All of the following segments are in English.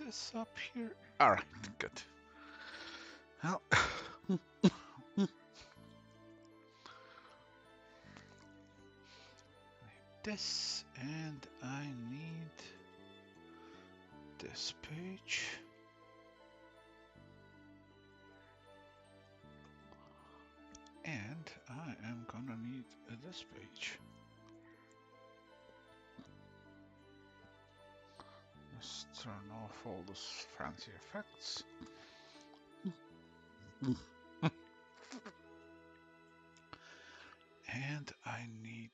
this up here? Alright, good. Well, this, and I need this page. And I am gonna need this page. Let's turn off all those fancy effects. And I need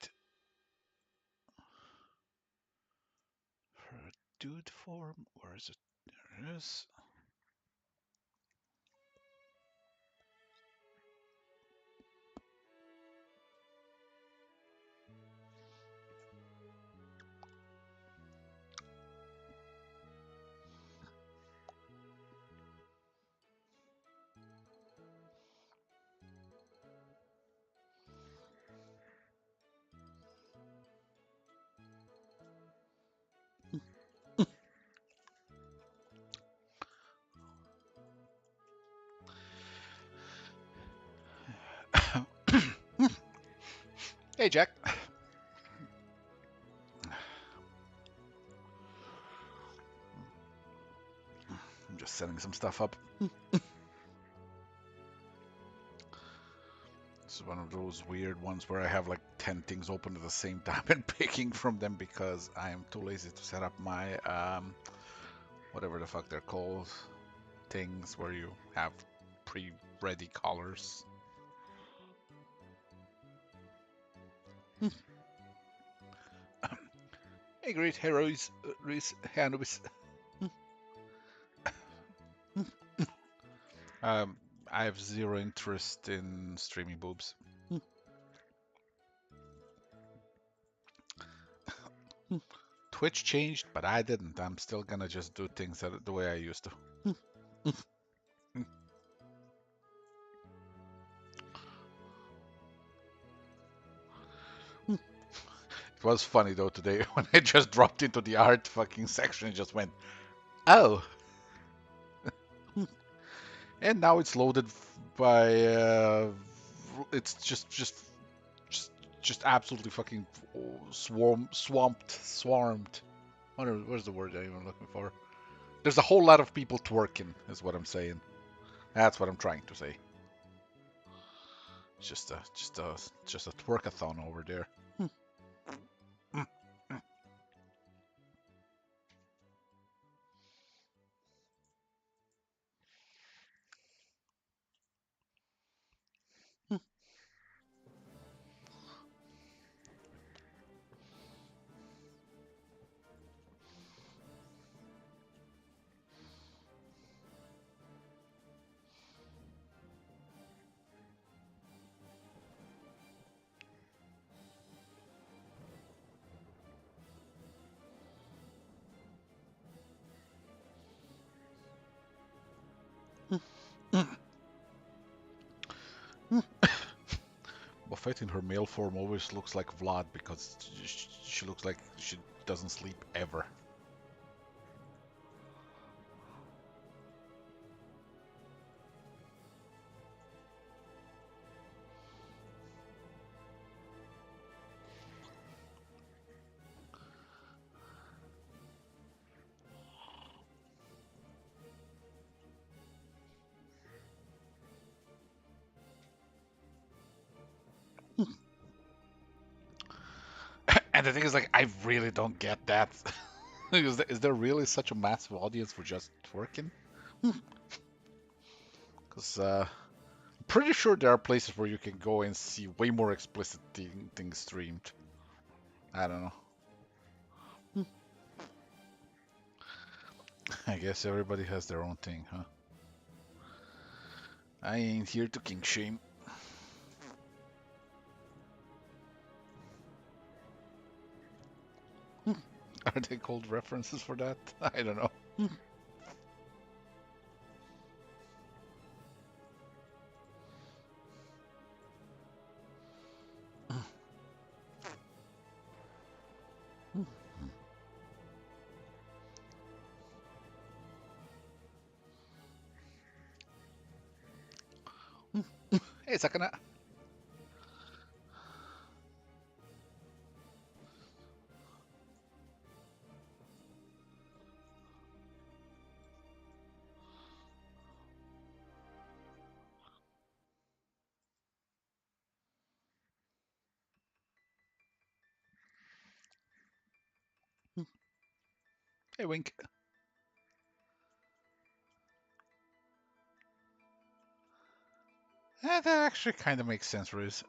her dude form. Where is it? There it is. Hey, Jack. I'm just setting some stuff up. This is one of those weird ones where I have like 10 things open at the same time and picking from them because I am too lazy to set up my, whatever the fuck they're called, things where you have pre-ready colors. Hey, great heroes, Reese, hey, Anubis. I have zero interest in streaming boobs. Twitch changed, but I didn't. I'm still gonna just do things the way I used to. It was funny though today when I just dropped into the art fucking section and just went, oh. And now it's loaded by it's just absolutely fucking swarmed. Where's the word I'm even looking for? There's a whole lot of people twerking, is what I'm saying. That's what I'm trying to say. It's just a twerkathon over there. Buffett in her male form always looks like Vlad because she looks like she doesn't sleep ever. And the thing is, like, I really don't get that. Is there really such a massive audience for just twerking? Because I'm pretty sure there are places where you can go and see way more explicit things streamed. I don't know. I guess everybody has their own thing, huh? I ain't here to kink shame. Are they called references for that? I don't know. Hey, Sakana. Hey, Wink. That actually kind of makes sense, Riz.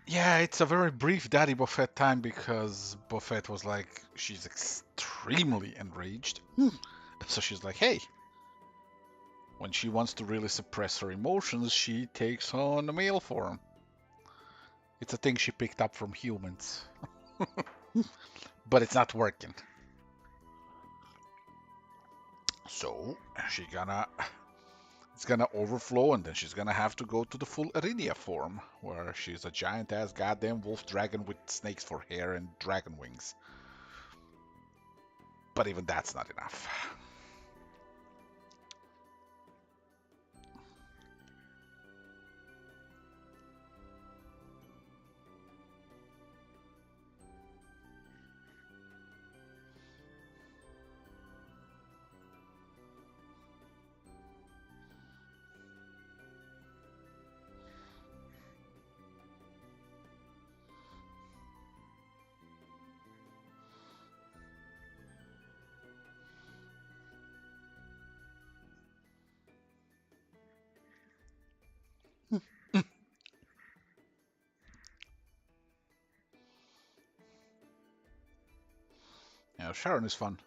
Yeah, it's a very brief Daddy Buffett time because Buffett was like, she's extremely enraged. So she's like, hey, when she wants to really suppress her emotions, she takes on a male form. It's a thing she picked up from humans, but it's not working. So it's gonna overflow, and then she's gonna have to go to the full Arinia form, where she's a giant ass goddamn wolf dragon with snakes for hair and dragon wings. But even that's not enough. Yeah, Sharon is fun.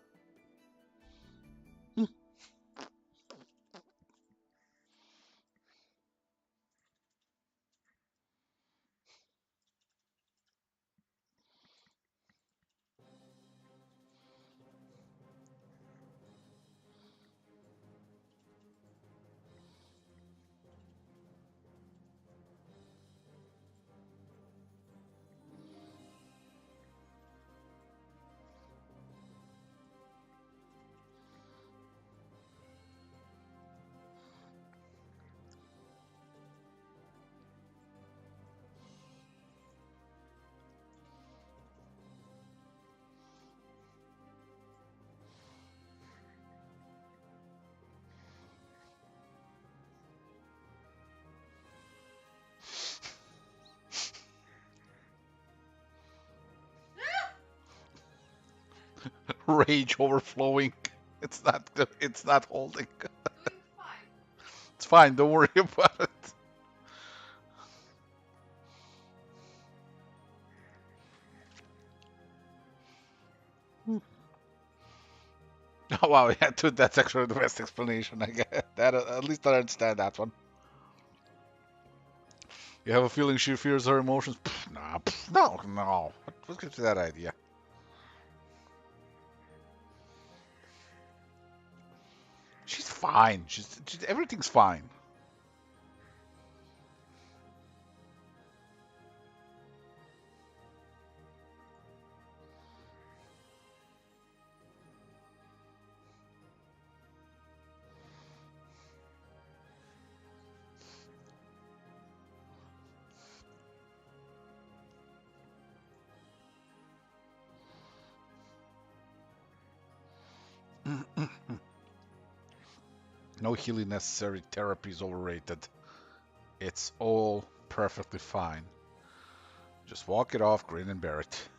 Rage overflowing. It's not. It's not holding. It's fine. Don't worry about it. Oh wow, yeah, dude, that's actually the best explanation. I get that. At least I understand that one. You have a feeling she fears her emotions? Pff, nah, pff, no, no. What gives you that idea? She's fine. Everything's fine. No healing necessary. Therapy is overrated. It's all perfectly fine. Just walk it off, grin and bear it.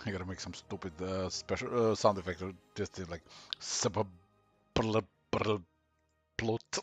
I gotta make some stupid special sound effect. Just like plot.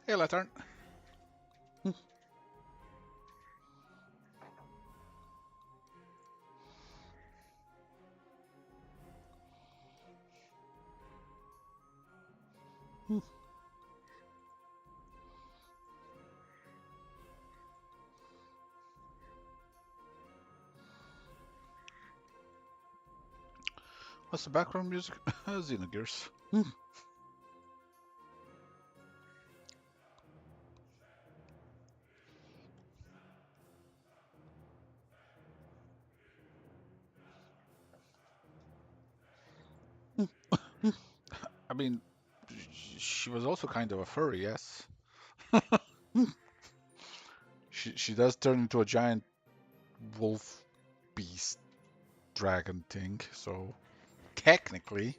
Hey, Lantern. What's the background music? Xenogears. I mean, she was also kind of a furry, yes. She does turn into a giant wolf beast dragon thing, so technically.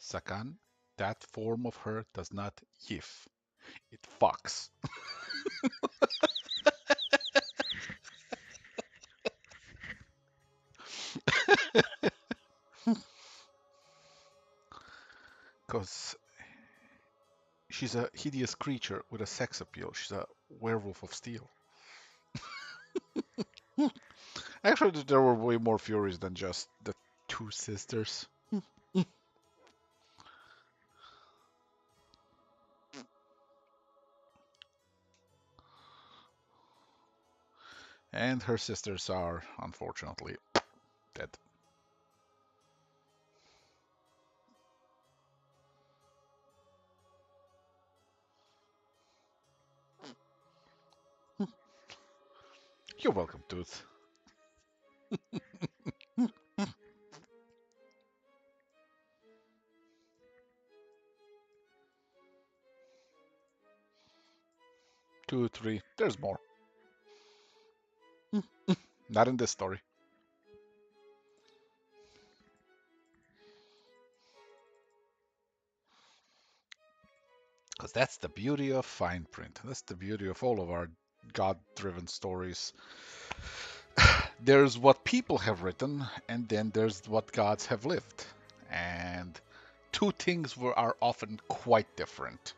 Sakan, that form of her does not yiff. It fucks. Because she's a hideous creature with a sex appeal. She's a werewolf of steel. Actually, there were way more Furies than just the two sisters. And her sisters are, unfortunately, dead. You're welcome, Tooth. 2, 3. There's more. Not in this story. Because that's the beauty of fine print. That's the beauty of all of our God-driven stories. There's what people have written, and then there's what gods have lived. And two things are often quite different.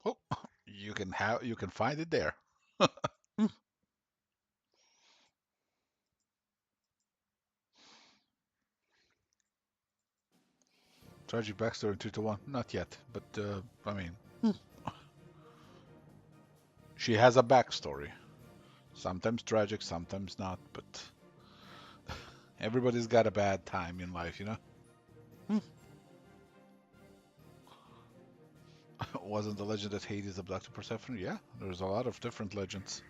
Oh, you can find it there. Tragic backstory in 3 to 1. Not yet, but I mean, she has a backstory. Sometimes tragic, sometimes not, but everybody's got a bad time in life, you know? Wasn't the legend that Hades abducted Persephone? Yeah, there's a lot of different legends.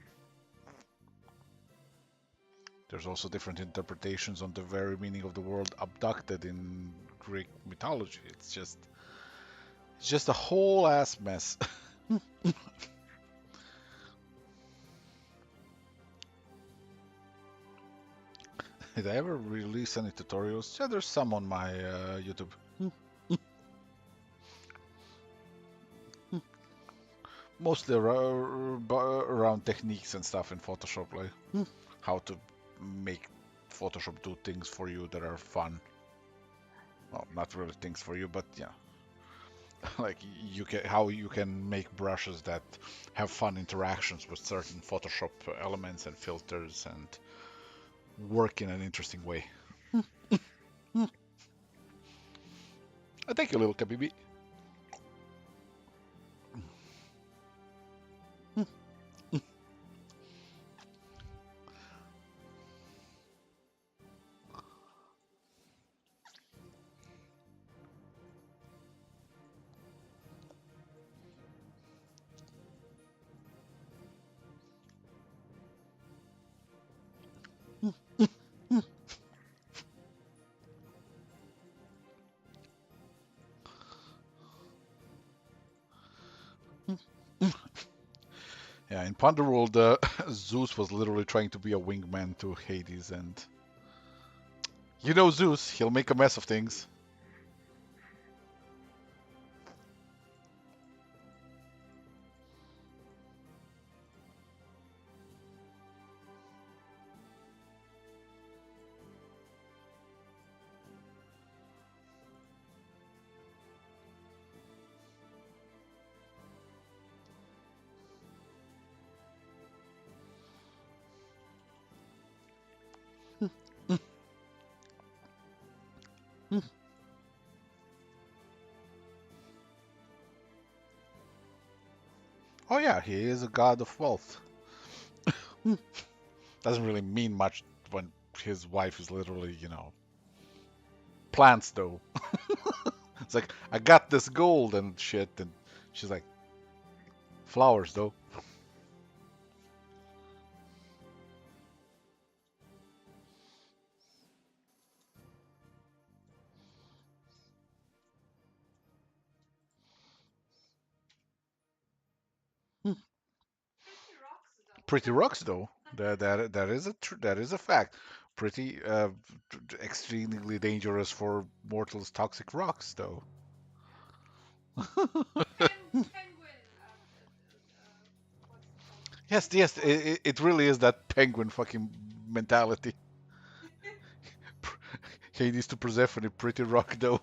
There's also different interpretations on the very meaning of the word abducted in Greek mythology. It's just a whole ass mess. Did I ever release any tutorials? Yeah, there's some on my YouTube. Mostly around techniques and stuff in Photoshop, like how to make Photoshop do things for you that are fun. Well, not really things for you, but yeah, like how you can make brushes that have fun interactions with certain Photoshop elements and filters and work in an interesting way. Thank you, little Kabibi. Yeah, in Ponderworld, Zeus was literally trying to be a wingman to Hades, and you know Zeus, he'll make a mess of things. Oh yeah, he is a god of wealth. Doesn't really mean much when his wife is literally, plants though. It's like, I got this gold and shit, and she's like, Flowers, though. Hmm. Pretty rocks, though. That is that is a fact. Pretty extremely dangerous for mortals. Toxic rocks, though. Yes, yes, it really is that penguin fucking mentality. Hades to Persephone, pretty rock, though.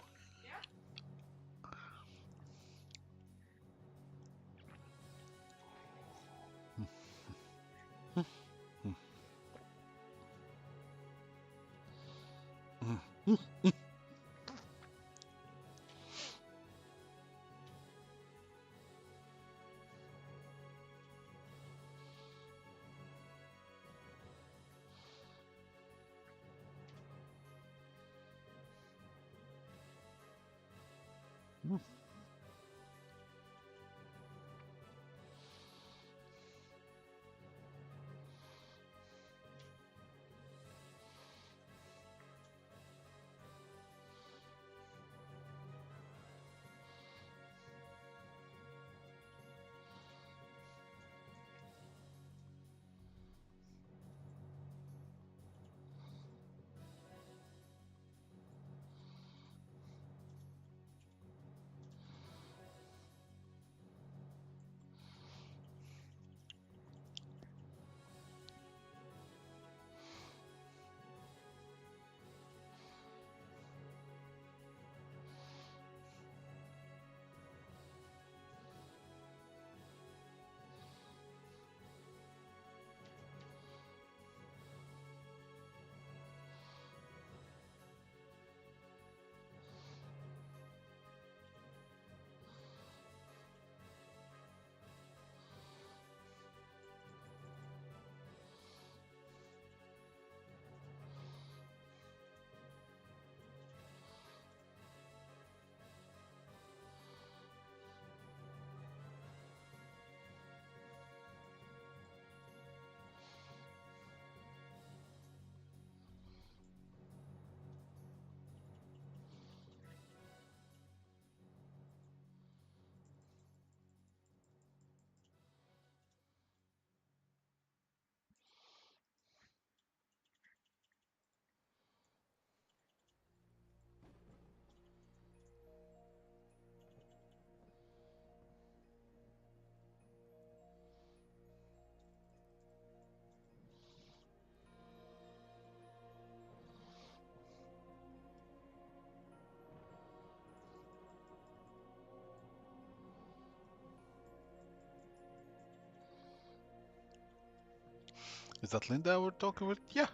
Is that Linda we're talking with? Yeah.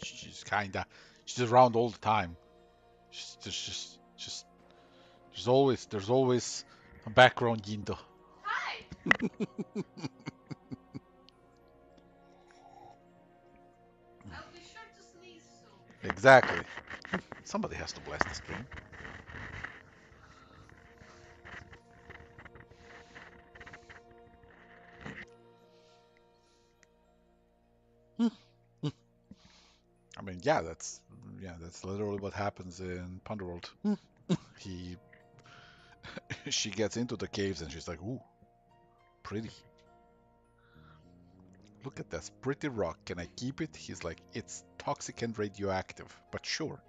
She's kinda. She's around all the time. Just there's always a background Yindo. Exactly. Somebody has to bless the stream. Hmm. Hmm. I mean, that's literally what happens in Punderworld. Hmm. He she gets into the caves and she's like, "Ooh, pretty. Look at this pretty rock. Can I keep it?" He's like, "It's toxic and radioactive, but sure."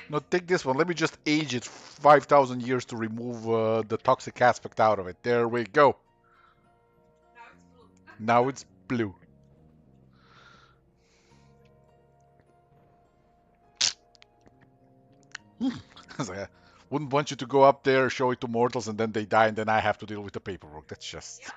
No, take this one. Let me just age it 5,000 years to remove the toxic aspect out of it. There we go. Now it's blue. I wouldn't want you to go up there, show it to mortals, and then they die, and then I have to deal with the paperwork. That's just.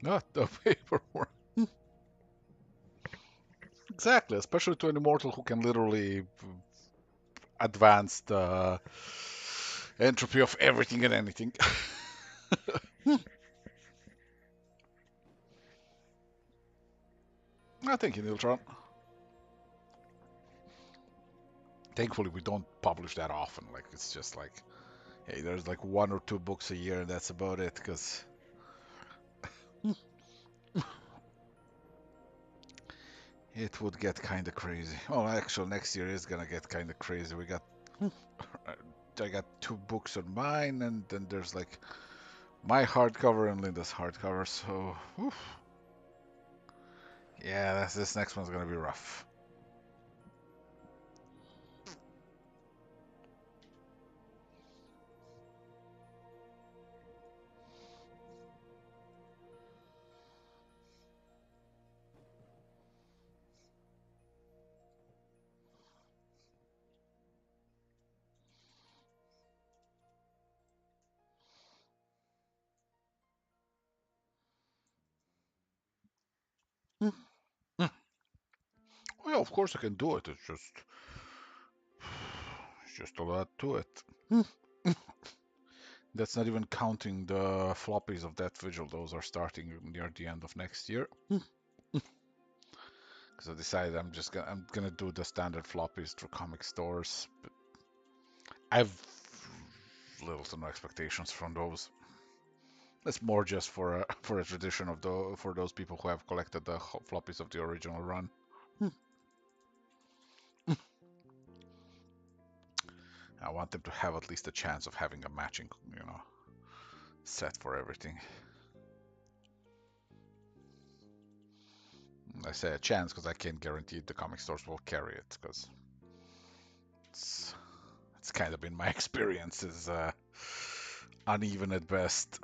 Not the paperwork. Exactly, especially to an immortal who can literally advance the entropy of everything and anything. I think in Iltron. Thankfully, we don't publish that often. Like, it's just like, hey, there's like 1 or 2 books a year, and that's about it. Because it would get kind of crazy. Oh, actually, next year is gonna get kind of crazy. We got, I got 2 books on mine, and then there's like my hardcover and Linda's hardcover. So, oof. Yeah, this next one's gonna be rough. Hmm. Hmm. Oh yeah, of course I can do it. It's just a lot to it. Hmm. That's not even counting the floppies of that vigil. Those are starting near the end of next year. Because I decided I'm gonna do the standard floppies through comic stores. But I've little to no expectations from those. It's more just for a for a tradition of the for those people who have collected the floppies of the original run. I want them to have at least a chance of having a matching, set for everything. I say a chance because I can't guarantee the comic stores will carry it because it's it's kind of been my experience is uneven at best.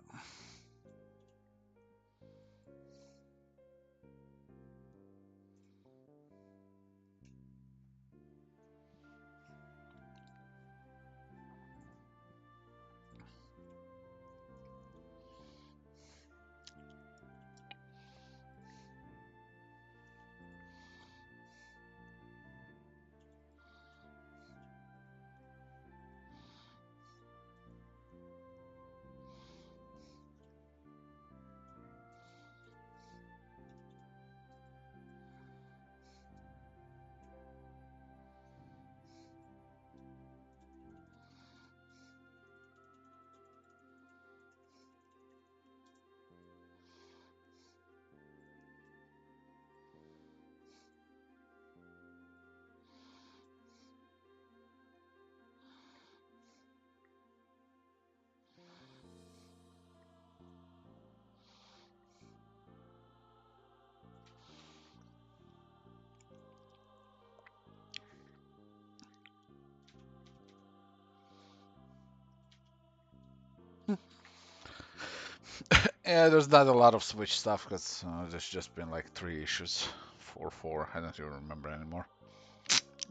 Yeah, there's not a lot of Switch stuff because there's just been like 3 issues, 4. I don't even remember anymore.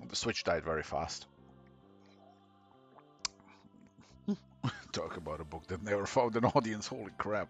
The Switch died very fast. Talk about a book that never found an audience. Holy crap.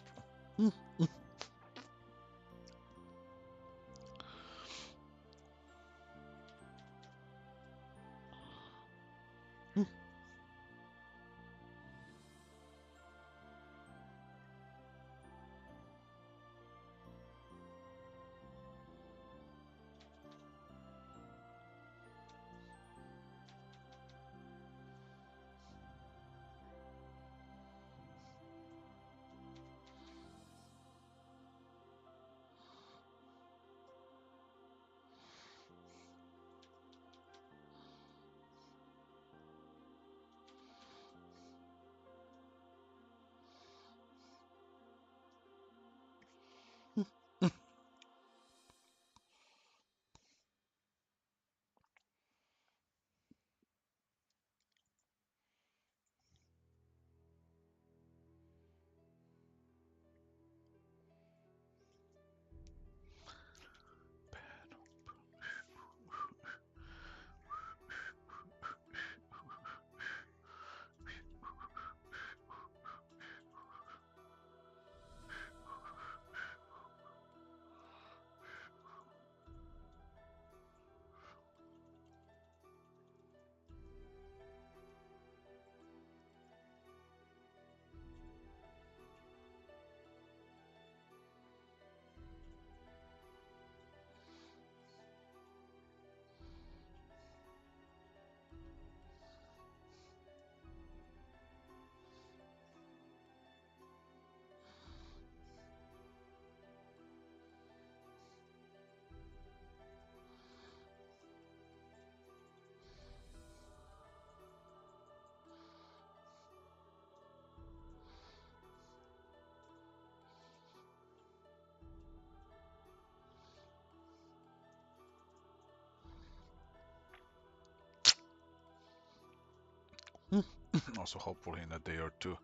Also, hopefully in a day or two,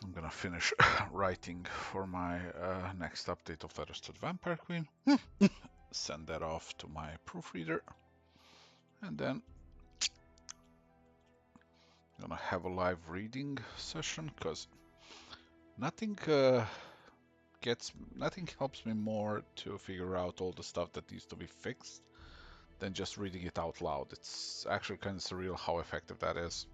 I'm gonna finish writing for my next update of Letters to the Vampire Queen. Send that off to my proofreader, and then I'm gonna have a live reading session, because nothing nothing helps me more to figure out all the stuff that needs to be fixed than just reading it out loud. It's actually kind of surreal how effective that is.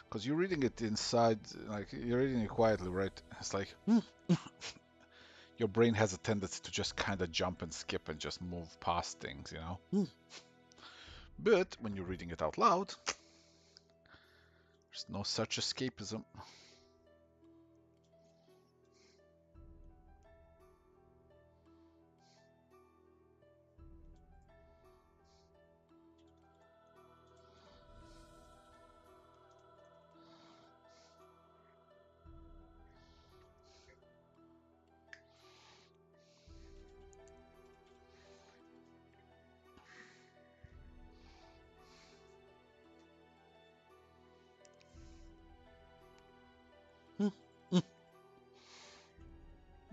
Because you're reading it inside, like you're reading it quietly, right? It's like your brain has a tendency to just kind of jump and skip and just move past things, you know? But when you're reading it out loud, there's no such escapism.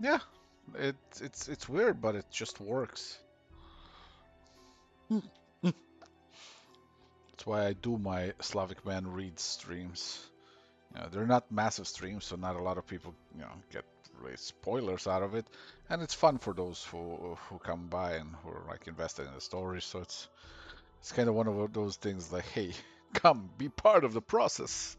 Yeah, it's weird, but it just works. That's why I do my Slavic Man Read streams. You know, they're not massive streams, so not a lot of people, you know, get really spoilers out of it, and it's fun for those who come by and who are like invested in the story. So it's kind of one of those things like, hey, come be part of the process.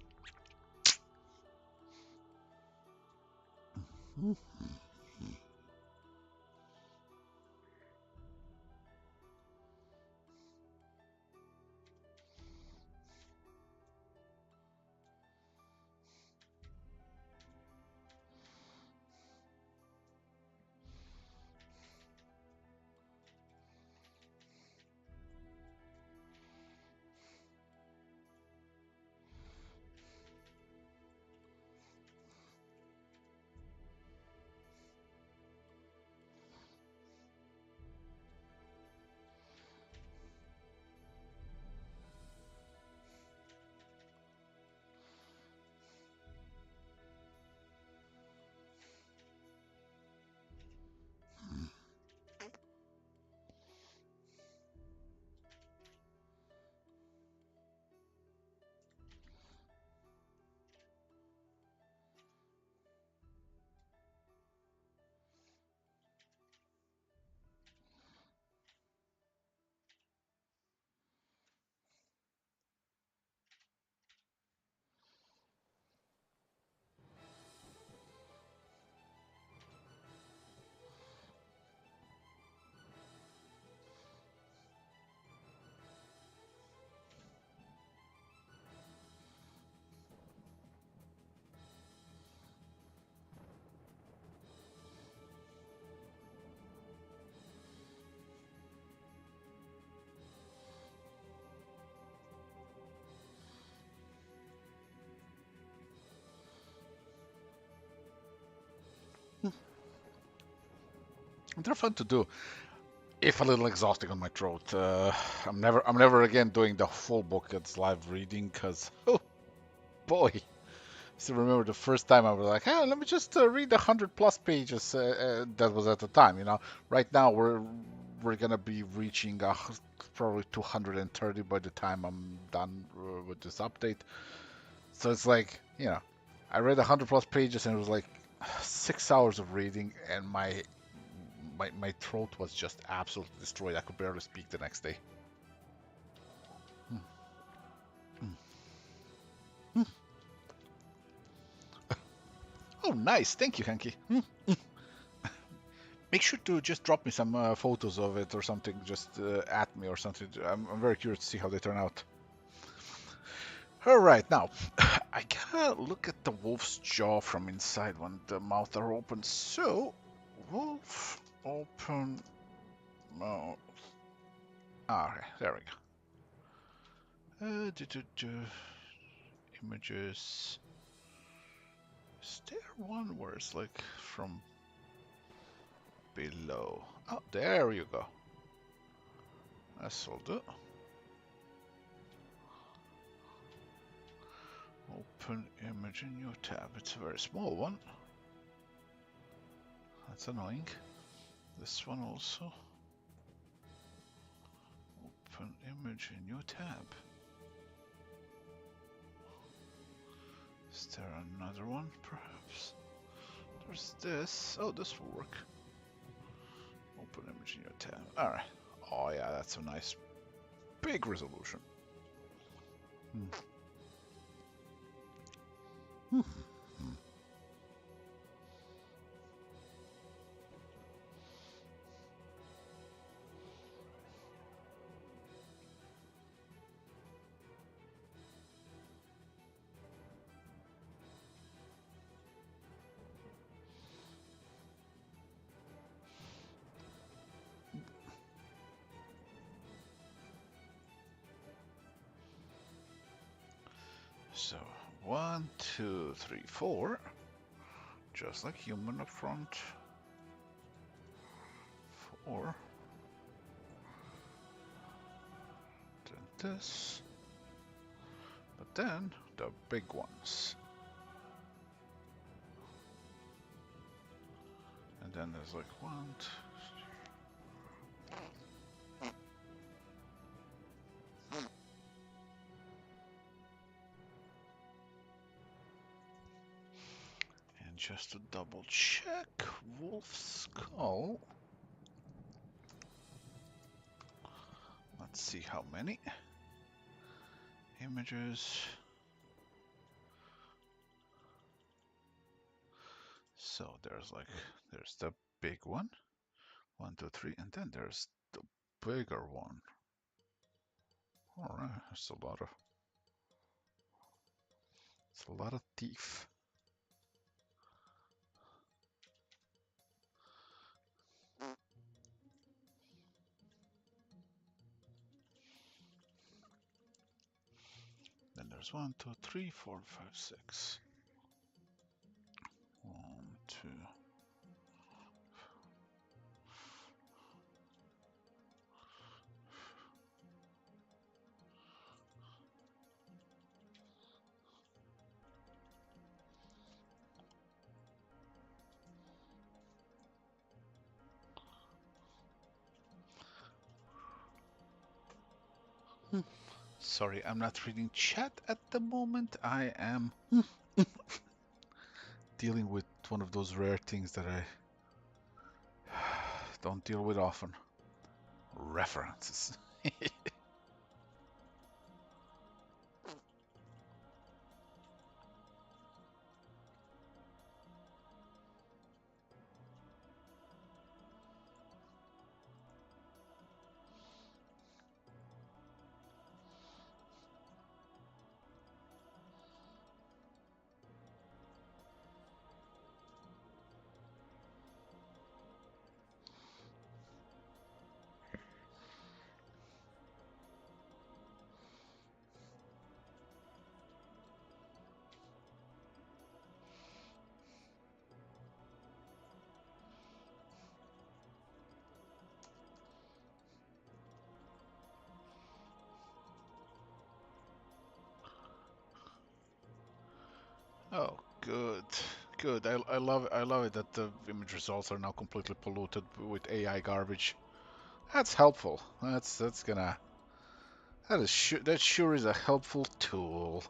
They're fun to do, if a little exhausting on my throat. I'm never again doing the full book as live reading, because oh boy. Still remember the first time I was like, hey, let me just read the 100+ pages that was at the time. You know, right now we're gonna be reaching probably 230 by the time I'm done with this update. So it's like, you know, I read 100+ pages and it was like 6 hours of reading, and my throat was just absolutely destroyed. I could barely speak the next day. Oh, nice. Thank you, Hanky. Make sure to just drop me some photos of it or something, just at me or something. I'm very curious to see how they turn out. All right, now I gotta look at the wolf's jaw from inside when the mouth are open. So, wolf open mouth. Ah, okay, there we go. Images. Is there one where it's like from below? Oh, there you go. That's all do. Open image in new tab. It's a very small one. That's annoying. This one also. Open image in new tab. Is there another one, perhaps? There's this. Oh, this will work. Open image in your tab. Alright. Oh yeah, that's a nice big resolution. So 1, 2, 3, 4, just like human up front. 4. Then this. But then the big ones. And then there's like 1, 2. And just to double check, wolf skull. Let's see how many images. So there's the big one, 1, 2, 3, and then there's the bigger one. All right, it's a lot of teeth. Then there's 1, 2, 3, 4, 5, 6. 1, 2. Sorry, I'm not reading chat at the moment. I am dealing with one of those rare things that I don't deal with often. References. Oh, good, good. I love it that the image results are now completely polluted with AI garbage. That's helpful. That's gonna that sure is a helpful tool.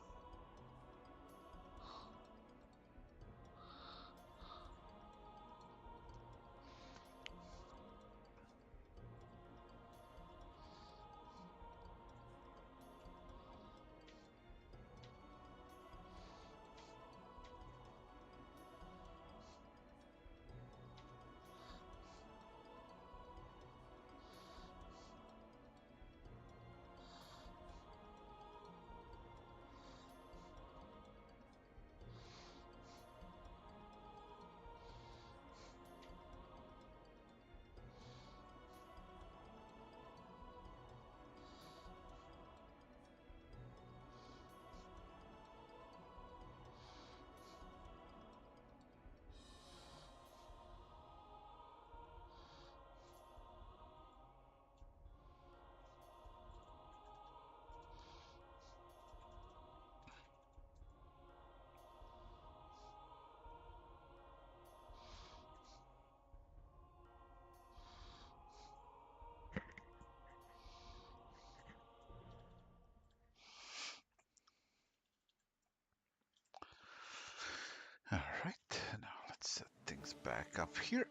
back up here.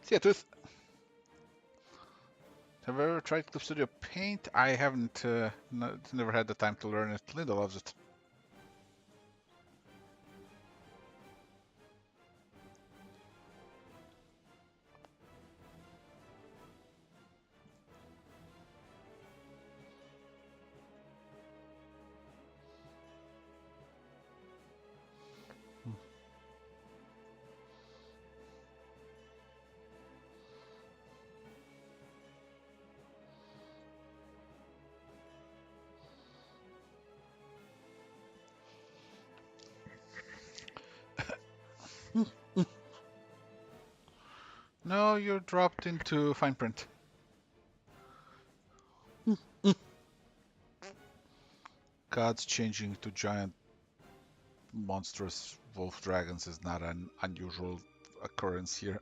See ya, Tooth. Have I ever tried Clip Studio Paint? I haven't. Never had the time to learn it. Linda loves it. No, you're dropped into fine print. Gods changing to giant monstrous wolf dragons is not an unusual occurrence here.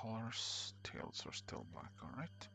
colors. Tails are still black, alright.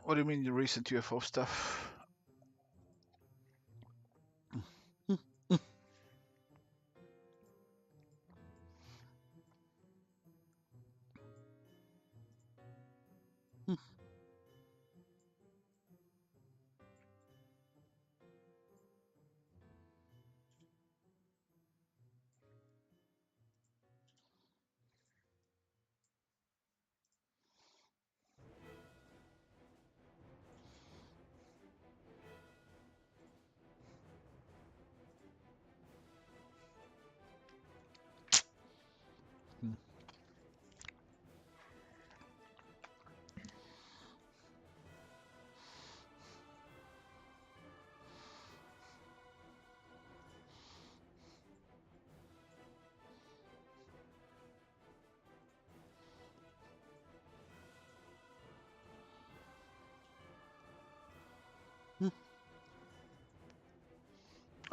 What do you mean the recent UFO stuff?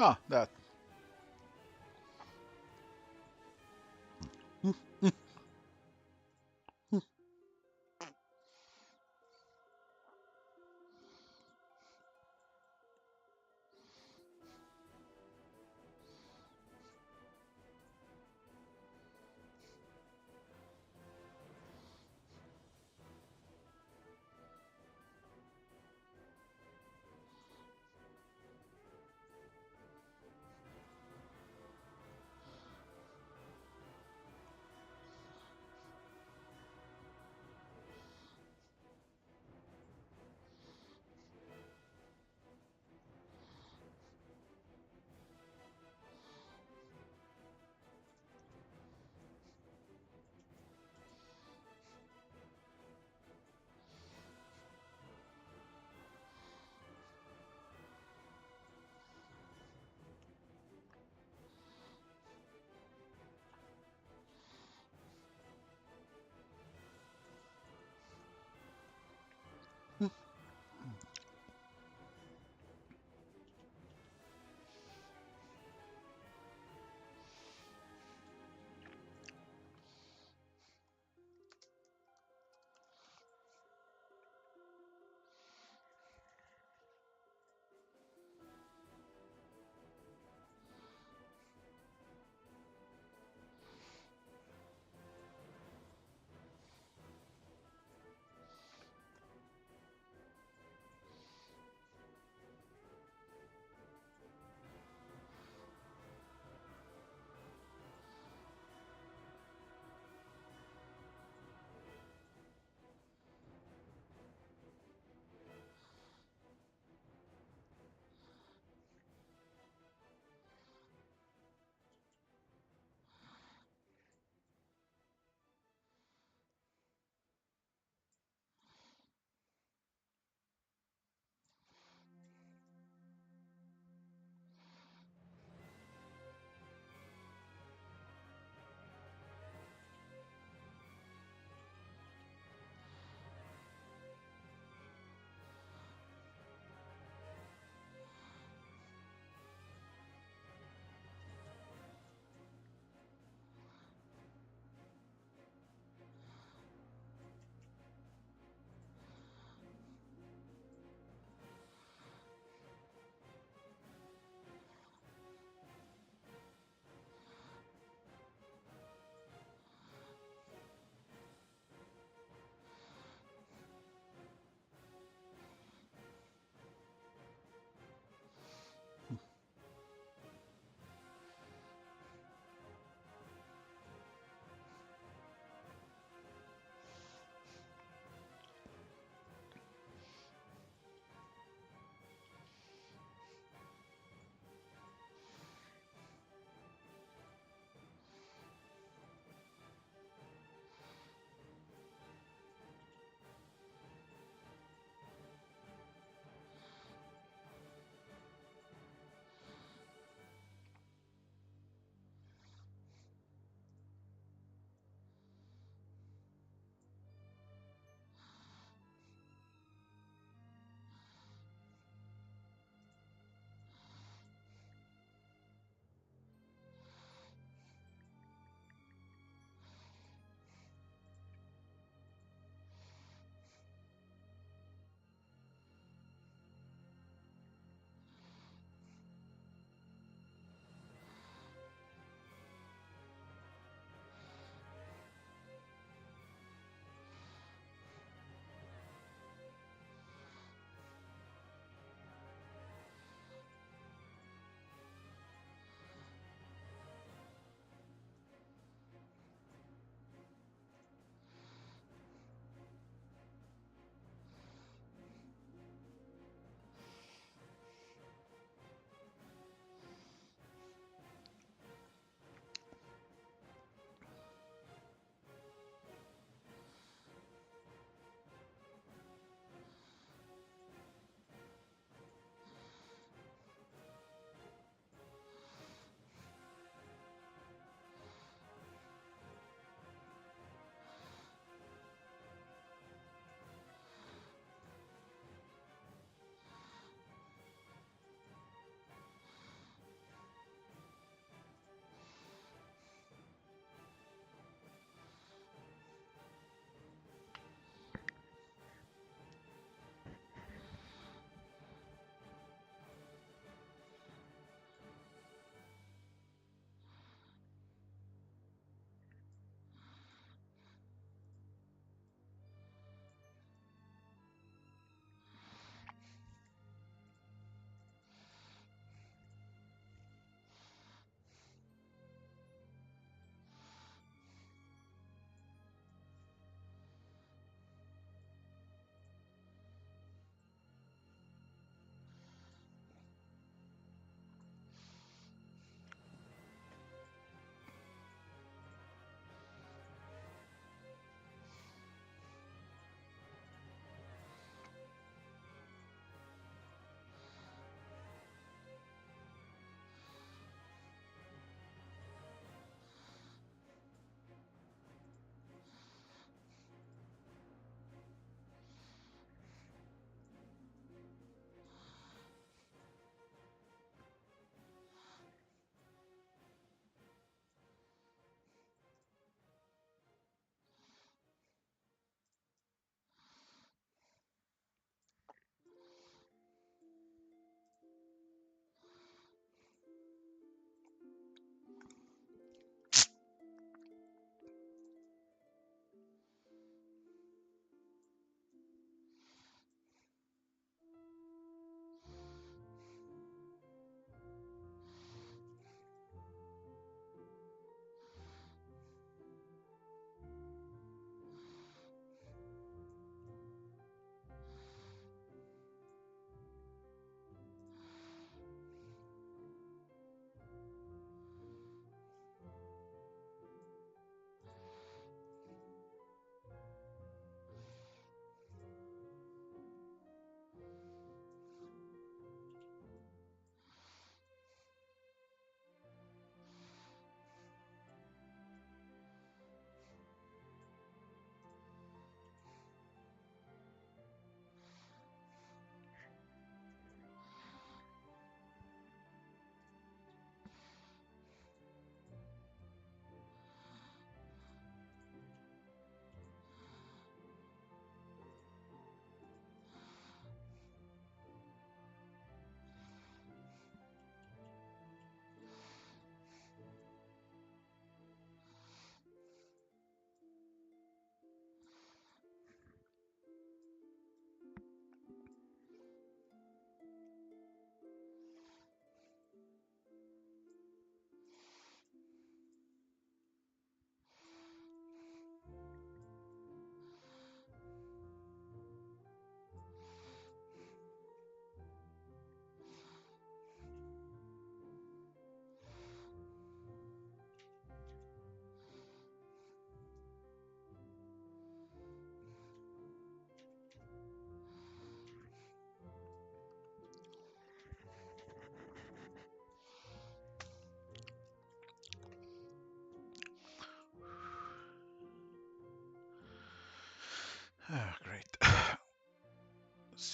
Ah, that.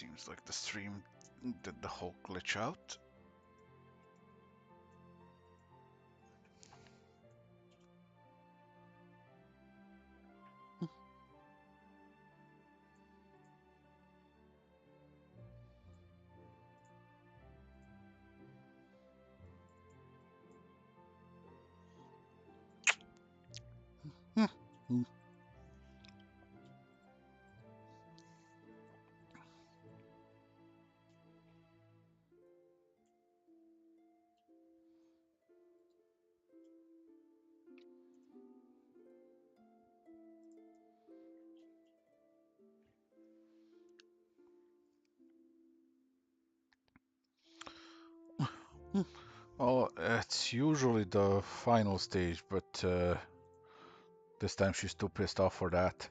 Seems like the stream did the whole glitch out. Oh, it's usually the final stage, but this time she's too pissed off for that.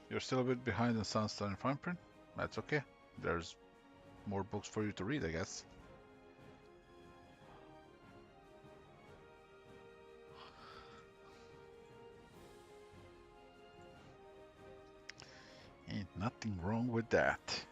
You're still a bit behind in Sunstone and Fine Print? That's okay. There's more books for you to read, I guess. Ain't nothing wrong with that.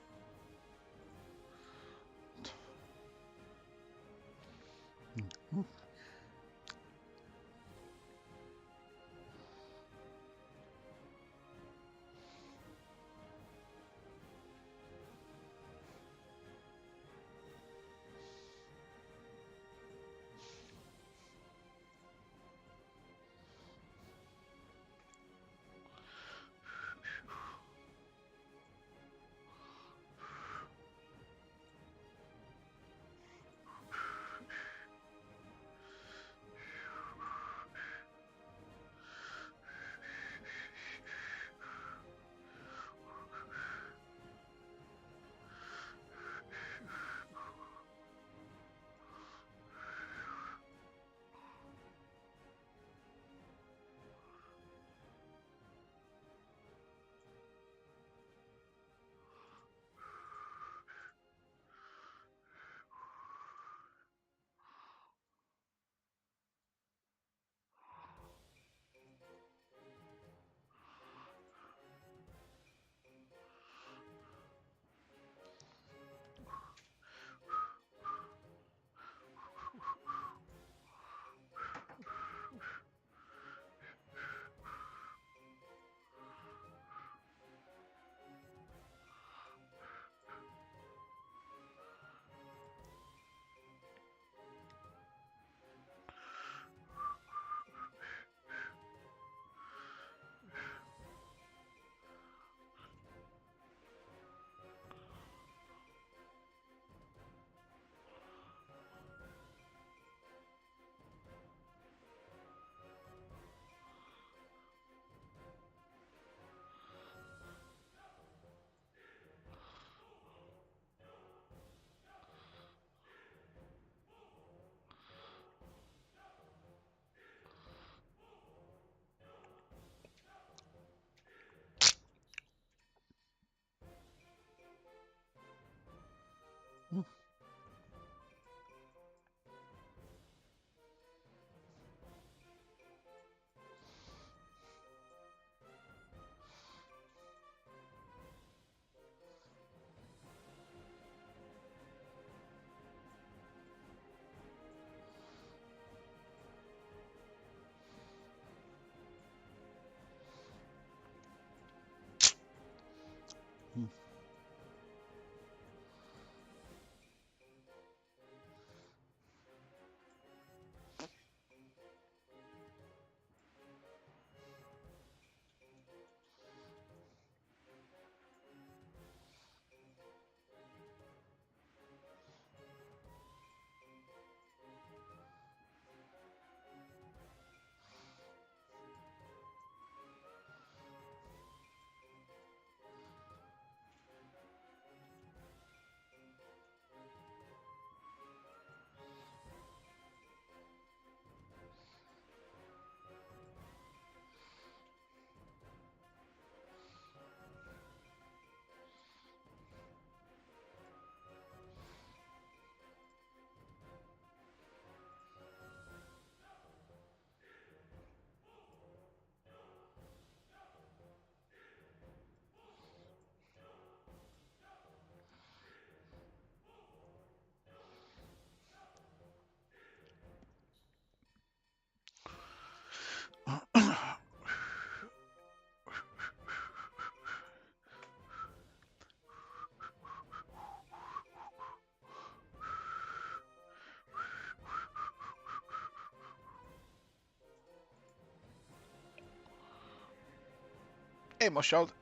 Hey, Moshald.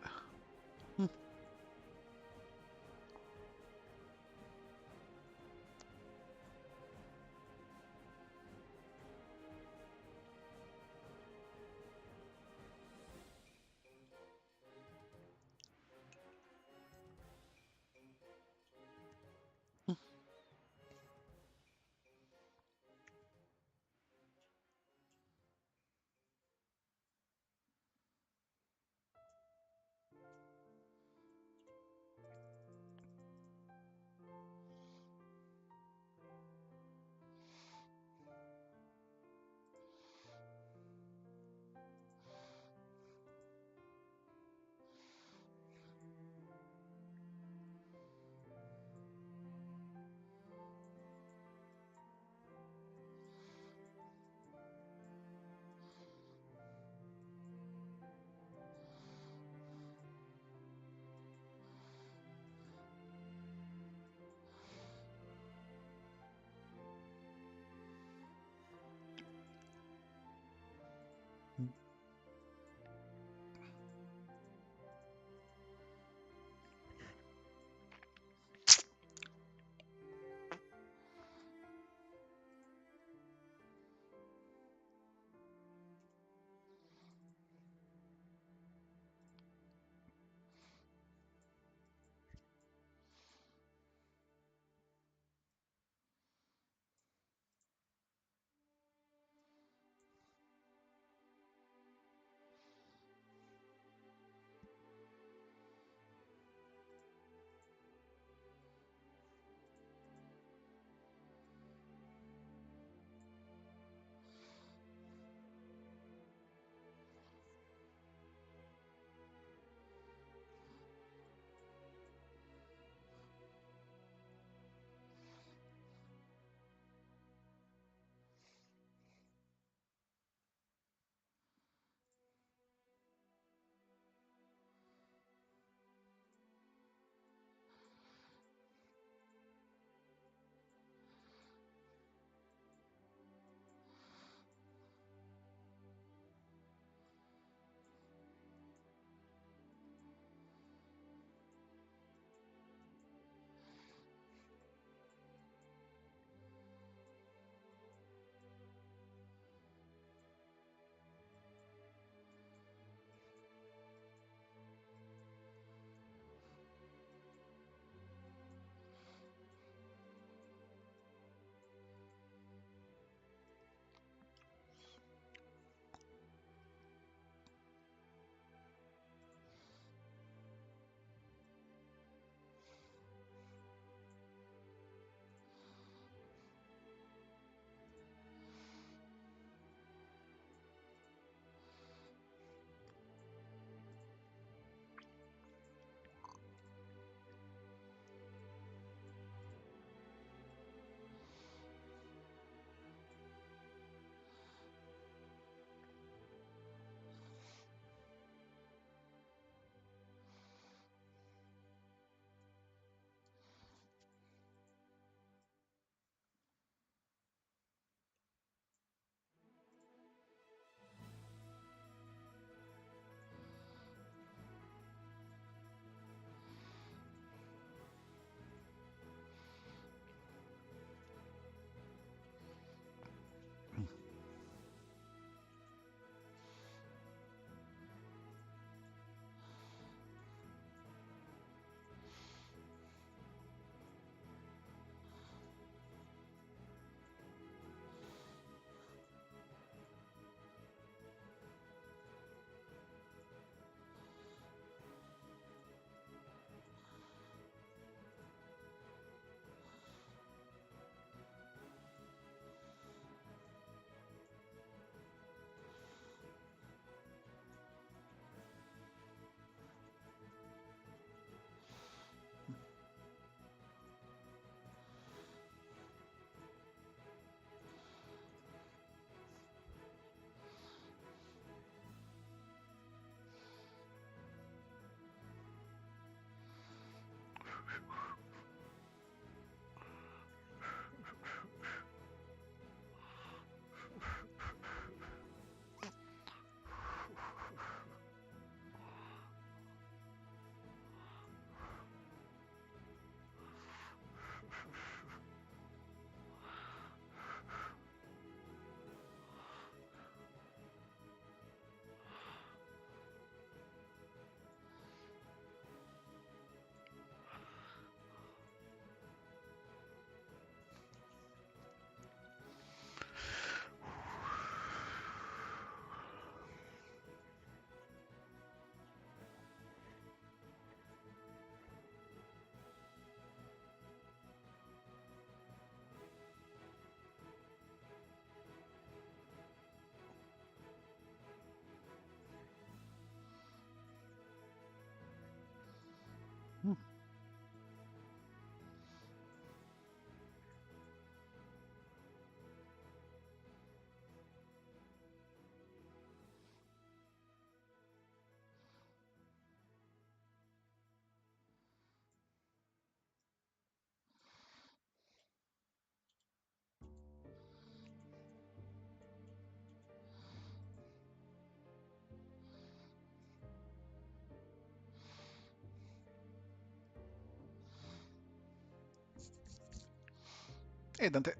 Hey, Dante.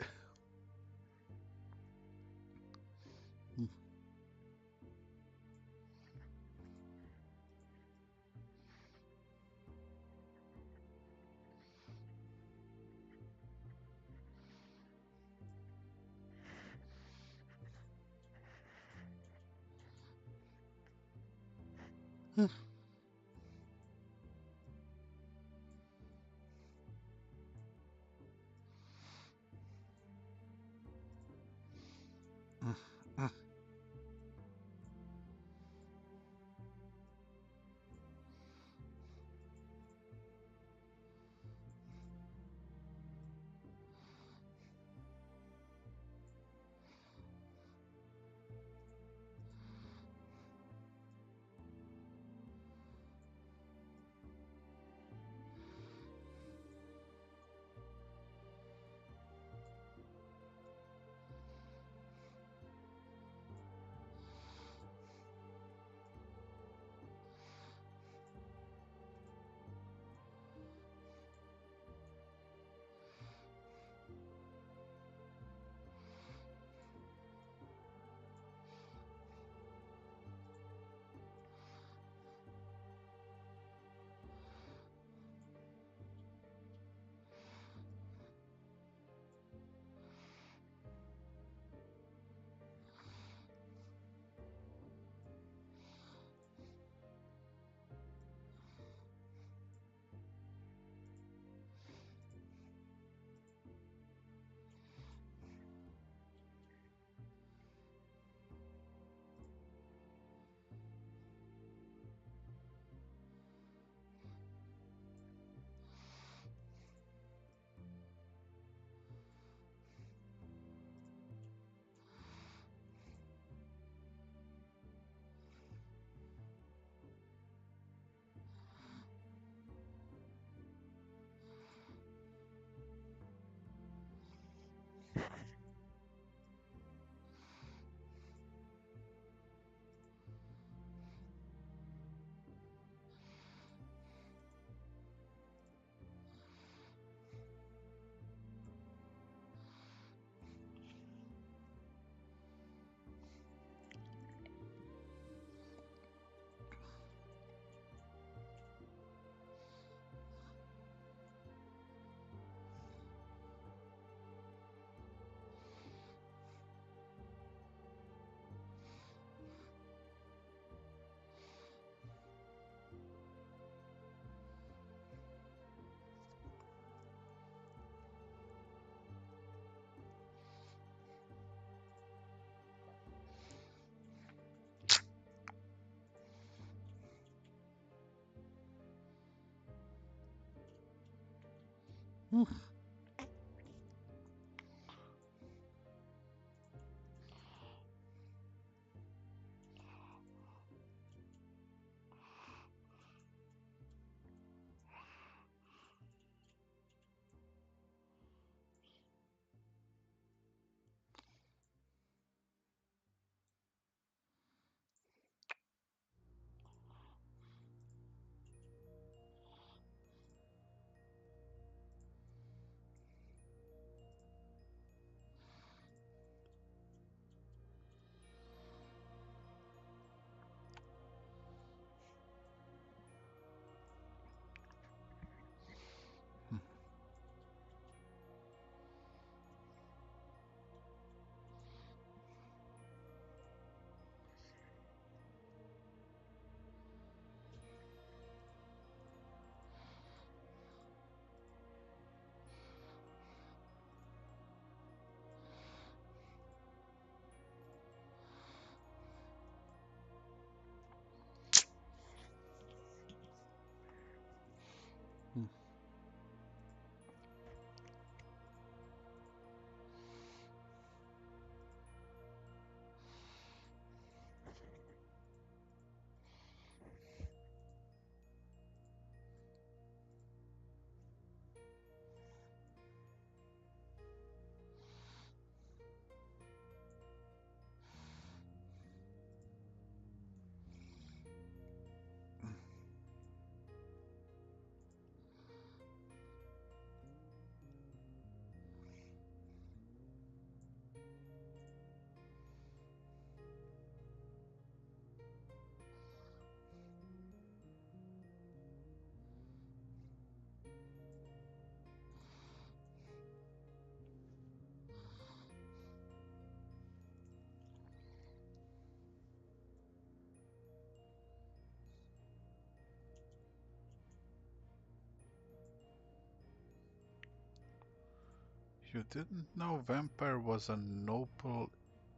You didn't know Vampire was a noble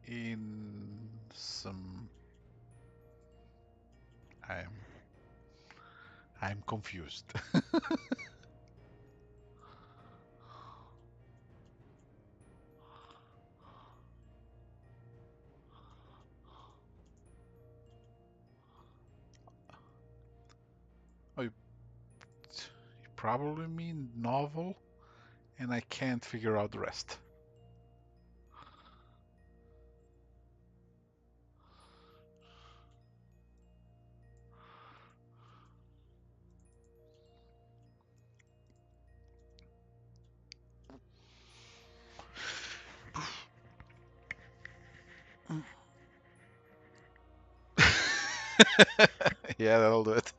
in some... I'm... I'm confused. Oh, you probably mean novel, and I can't figure out the rest. Yeah, that'll do it.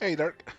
Hey, Dirk.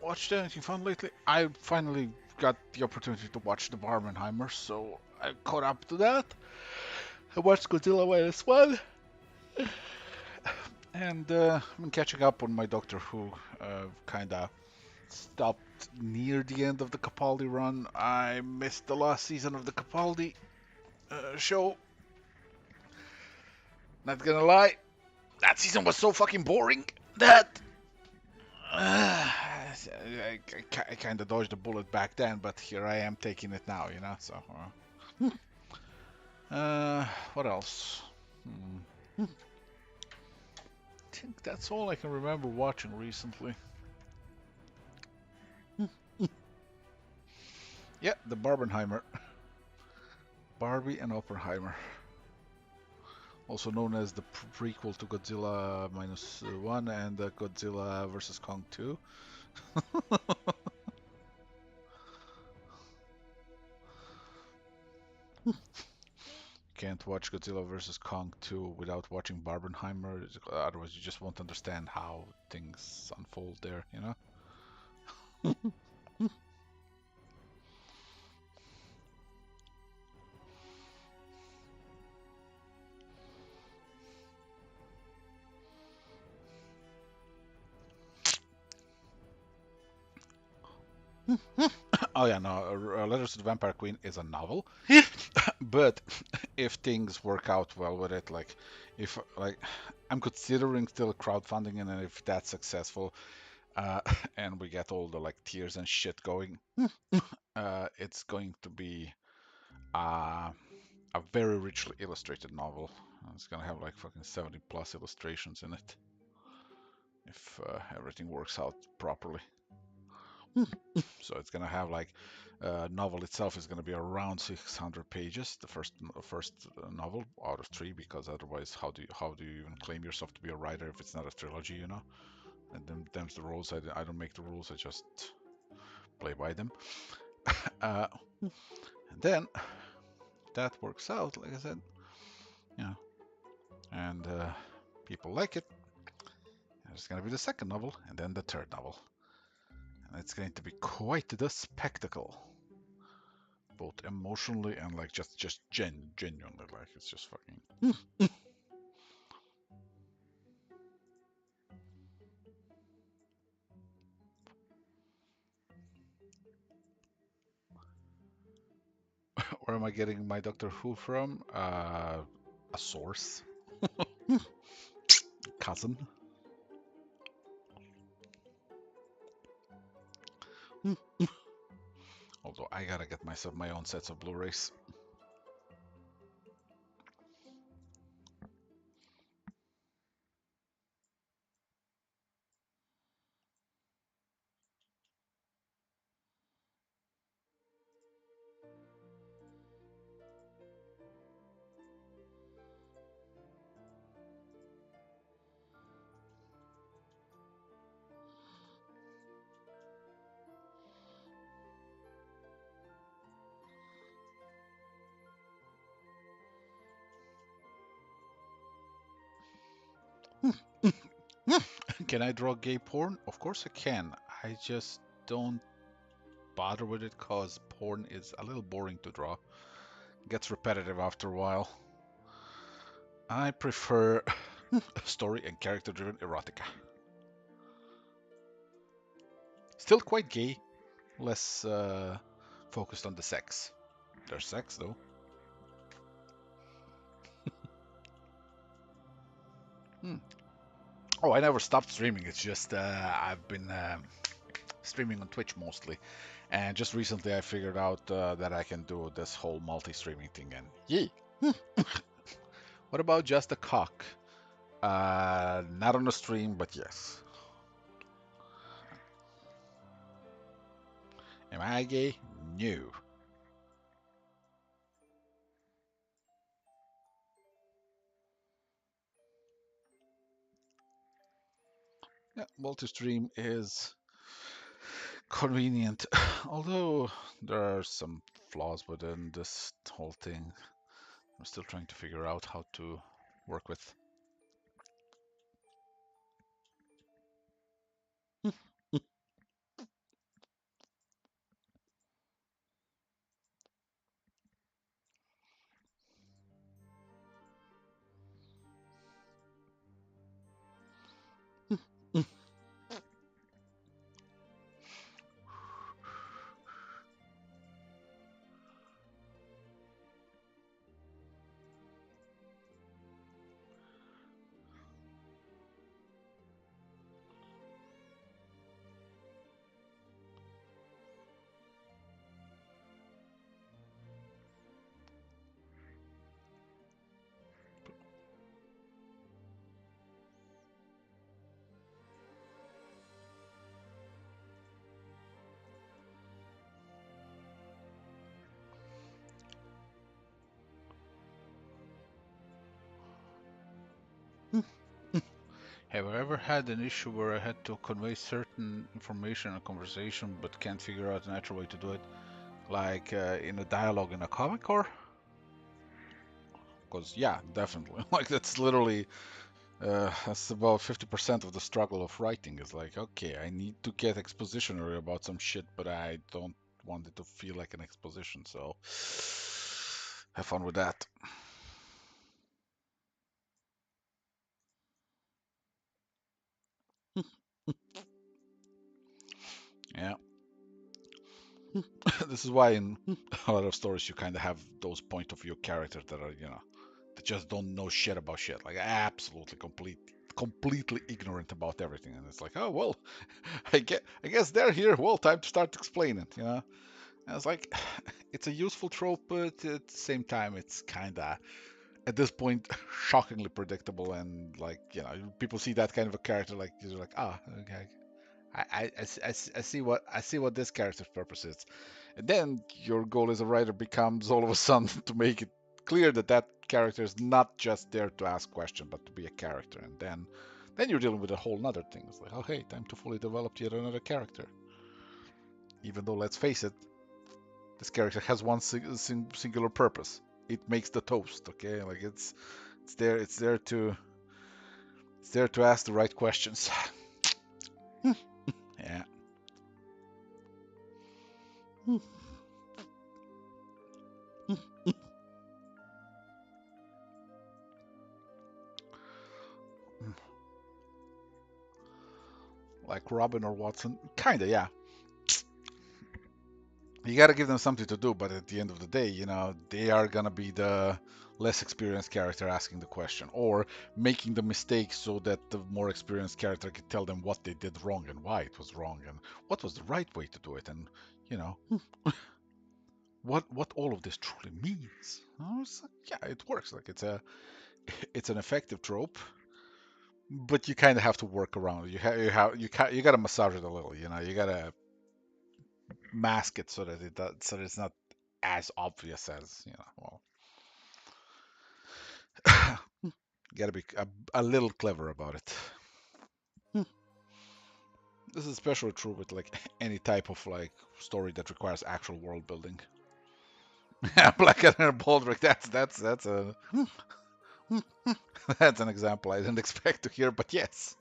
Watched anything fun lately? I finally got the opportunity to watch the Barbenheimer, so I caught up to that. I watched Godzilla Minus One, and I've been catching up on my Doctor Who. Kind of stopped near the end of the Capaldi run. I missed the last season of the Capaldi show. Not gonna lie, that season was so fucking boring that I kind of dodged the bullet back then, but here I am taking it now, you know. So, what else? I think that's all I can remember watching recently. Yeah, the Barbenheimer, Barbie and Oppenheimer, also known as the prequel to Godzilla minus one and Godzilla versus Kong 2. Can't watch Godzilla vs. Kong 2 without watching Barbenheimer, otherwise you just won't understand how things unfold there, you know? Oh yeah, no, Letters to the Vampire Queen is a novel, but if things work out well with it, like if like I'm considering still crowdfunding, and if that's successful, uh, and we get all the like tiers and shit going, it's going to be uh, a very richly illustrated novel. It's gonna have like fucking 70 plus illustrations in it if everything works out properly. So it's gonna have like novel itself is gonna be around 600 pages, the first novel out of three, because otherwise how do you even claim yourself to be a writer if it's not a trilogy, you know? And them's the rules. I don't make the rules. I just play by them. uh, and then that works out, like I said, yeah, and people like it. There's gonna be the second novel, and then the third novel, and it's going to be quite the spectacle, both emotionally and like just genuinely, like it's just fucking. Where am I getting my Doctor Who from? A source, cousin. Although I gotta get myself my own sets of Blu-rays. Can I draw gay porn? Of course I can. I just don't bother with it because porn is a little boring to draw. Gets repetitive after a while. I prefer story and character driven erotica. Still quite gay, less focused on the sex. There's sex though. Hmm. Oh, I never stopped streaming. It's just I've been streaming on Twitch mostly, and just recently I figured out that I can do this whole multi-streaming thing. And yay! What about just a cock? Not on the stream, but yes. Am I gay? No. Yeah, multi-stream is convenient, although there are some flaws within this whole thing. I'm still trying to figure out how to work with. Have I ever had an issue where I had to convey certain information in a conversation but can't figure out a natural way to do it? Like in a dialogue in a comic, or? Because, yeah, definitely. Like, that's literally, that's about 50% of the struggle of writing is like, okay, I need to get expositionary about some shit, but I don't want it to feel like an exposition, so have fun with that. Yeah. This is why in a lot of stories you kind of have those point of view characters that are, that just don't know shit about shit, like absolutely completely ignorant about everything, and it's like, oh well, I guess they're here. Well, time to start explaining. And it's like, it's a useful trope, but at the same time, it's kind of at this point shockingly predictable, and like, people see that kind of a character, like you're like, ah, okay, I see what this character's purpose is. And then your goal as a writer becomes all of a sudden to make it clear that that character is not just there to ask questions, but to be a character. And then you're dealing with a whole nother thing. It's like, oh hey, time to fully develop yet another character. Even though, let's face it, this character has one singular purpose. It makes the toast. Okay, like it's there to ask the right questions. Yeah. Like Robin or Watson, kinda, yeah. You got to give them something to do, but at the end of the day, they are gonna be the less experienced character asking the question, or making the mistake so that the more experienced character can tell them what they did wrong and why it was wrong and what was the right way to do it, and you know what all of this truly means. It's like, yeah, it works. Like, it's an effective trope, but you kind of have to work around it. You got to massage it a little. You got to mask it so that it's not as obvious as, well, you got to be a little clever about it. This is especially true with like any type of like story that requires actual world building. Blackadder and Baldric, that's a that's an example I didn't expect to hear, but yes.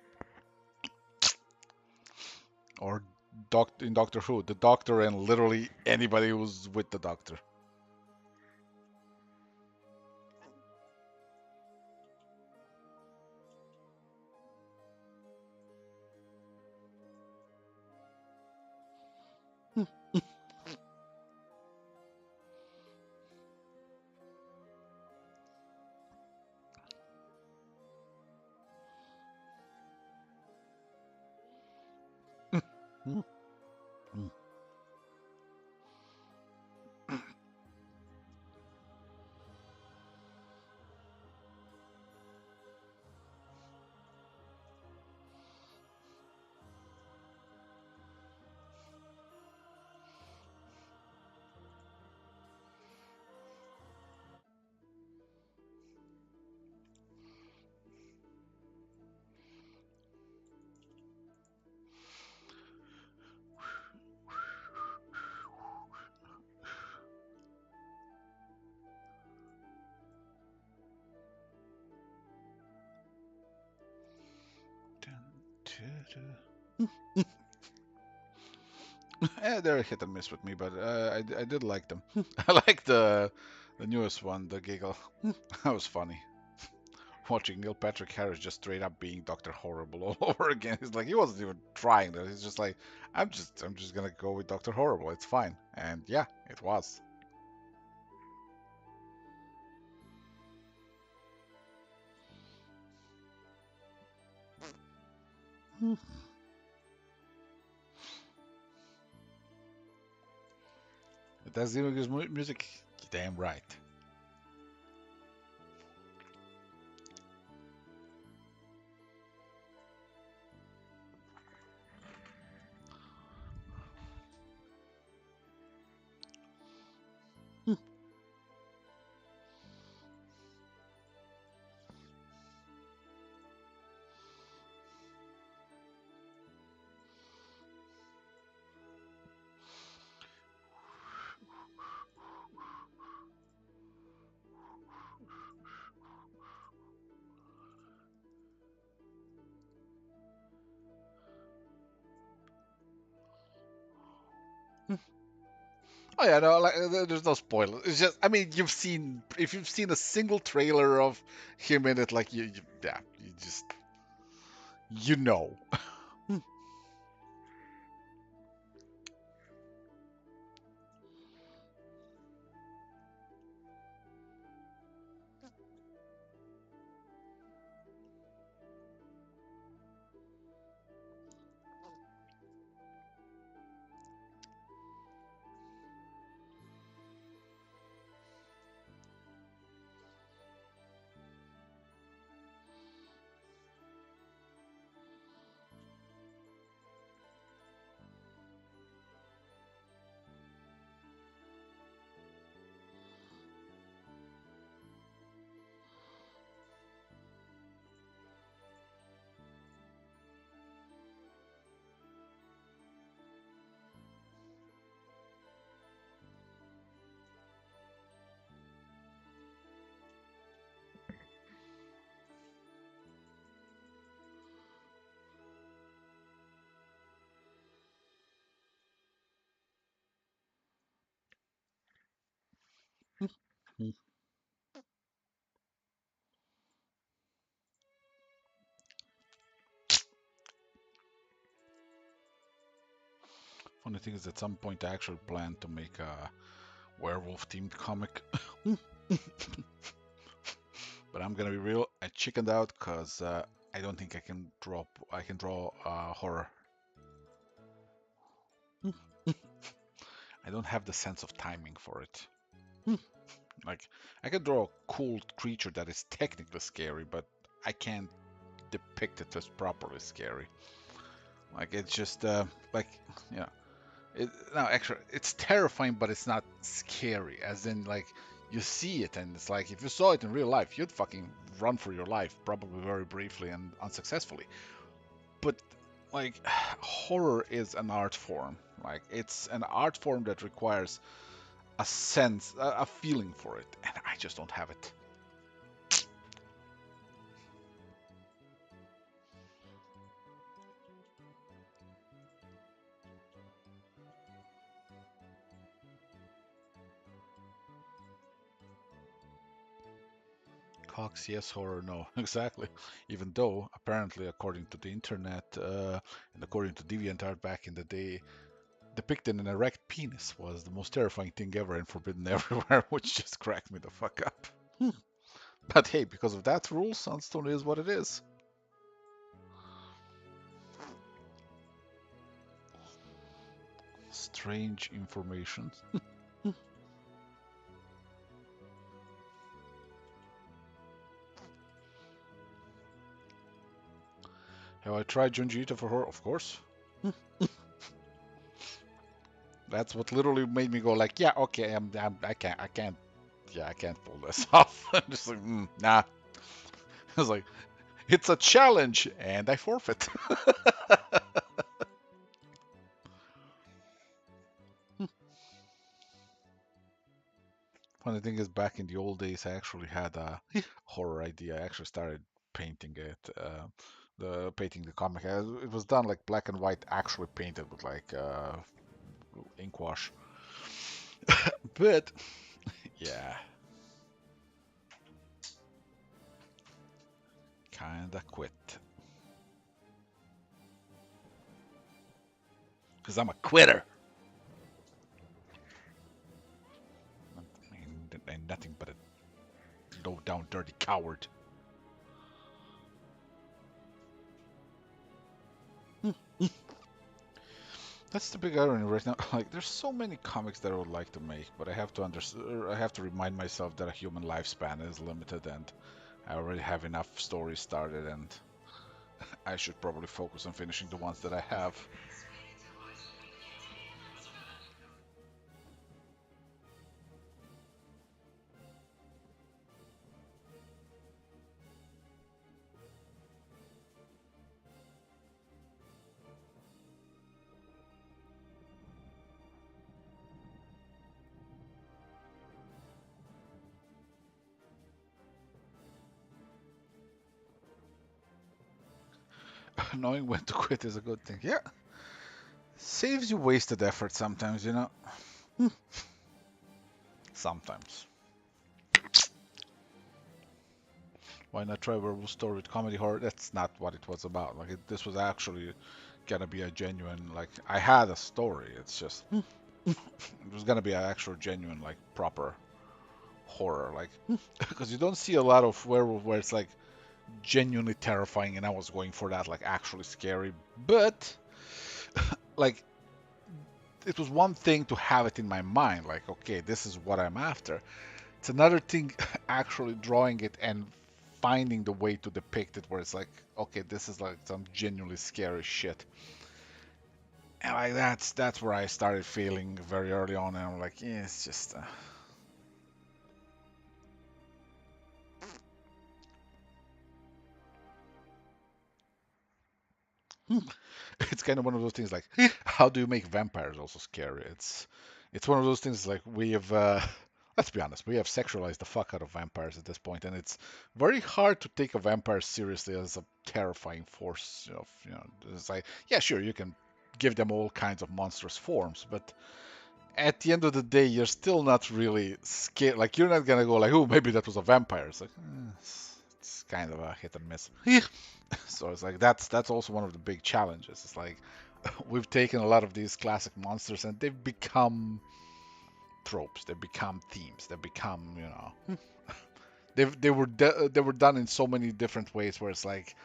Or in Doctor Who, the Doctor and literally anybody who's with the Doctor. They're hit and miss with me, but I did like them. I like the newest one, the giggle. That was funny. Watching Neil Patrick Harris just straight up being Doctor Horrible all over again. He's like, he wasn't even trying that. He's just like, I'm just gonna go with Doctor Horrible. It's fine. And yeah, it was. That's the English music. Damn right. Oh yeah, no, like there's no spoilers. It's just, I mean, if you've seen a single trailer of him in it, like yeah, you just, you know. Funny thing is, at some point I actually planned to make a werewolf-themed comic, but I'm gonna be real. I chickened out because I don't think I can draw. I can draw horror. I don't have the sense of timing for it. Like, I can draw a cool creature that is technically scary, but I can't depict it as properly scary. Like, it's just like, you know, no, actually, it's terrifying, but it's not scary. As in, like, you see it, and it's like if you saw it in real life, you'd fucking run for your life, probably very briefly and unsuccessfully. But like, horror is an art form. Like, it's an art form that requires a sense, a feeling for it, and I just don't have it. Cox, yes, horror, no. Exactly. Even though, apparently, according to the internet and according to DeviantArt back in the day, depicting an erect penis was the most terrifying thing ever and forbidden everywhere, which just cracked me the fuck up. But hey, because of that rule, Sunstone is what it is. Strange information. Have I tried Junji Ito for horror? Of course. That's what literally made me go like, yeah, okay, I can't pull this off. I'm just like, nah. I was like, it's a challenge, and I forfeit. Funny thing is, back in the old days, I actually had a horror idea. I actually started painting it, painting the comic. It was done like black and white, actually painted with like ink wash. But yeah, kinda quit because I'm a quitter. And nothing but a low down, dirty coward. That's the big irony right now. Like, there's so many comics that I would like to make, but I have to remind myself that a human lifespan is limited, and I already have enough stories started, and I should probably focus on finishing the ones that I have. Knowing when to quit is a good thing. Yeah, saves you wasted effort sometimes, you know. Sometimes. Why not try a werewolf story with comedy horror? That's not what it was about. Like this was actually gonna be a genuine, like I had a story. It's just it was gonna be an actual genuine, like proper horror. Like because you don't see a lot of werewolf where it's like genuinely terrifying, and I was going for that, like actually scary. But like it was one thing to have it in my mind, like okay, this is what I'm after. It's another thing actually drawing it and finding the way to depict it where it's like, okay, this is like some genuinely scary shit. And like that's where I started feeling very early on, and I'm like, yeah, it's just it's kind of one of those things like, how do you make vampires also scary? It's one of those things like we have let's be honest, we have sexualized the fuck out of vampires at this point, and it's very hard to take a vampire seriously as a terrifying force of, it's like, yeah, sure, you can give them all kinds of monstrous forms, but at the end of the day, you're still not really scared. Like you're not gonna go like, oh, maybe that was a vampire. It's like it's kind of a hit and miss. So it's like that's also one of the big challenges. It's like we've taken a lot of these classic monsters and they've become tropes. They become themes. They become, they were done in so many different ways where it's like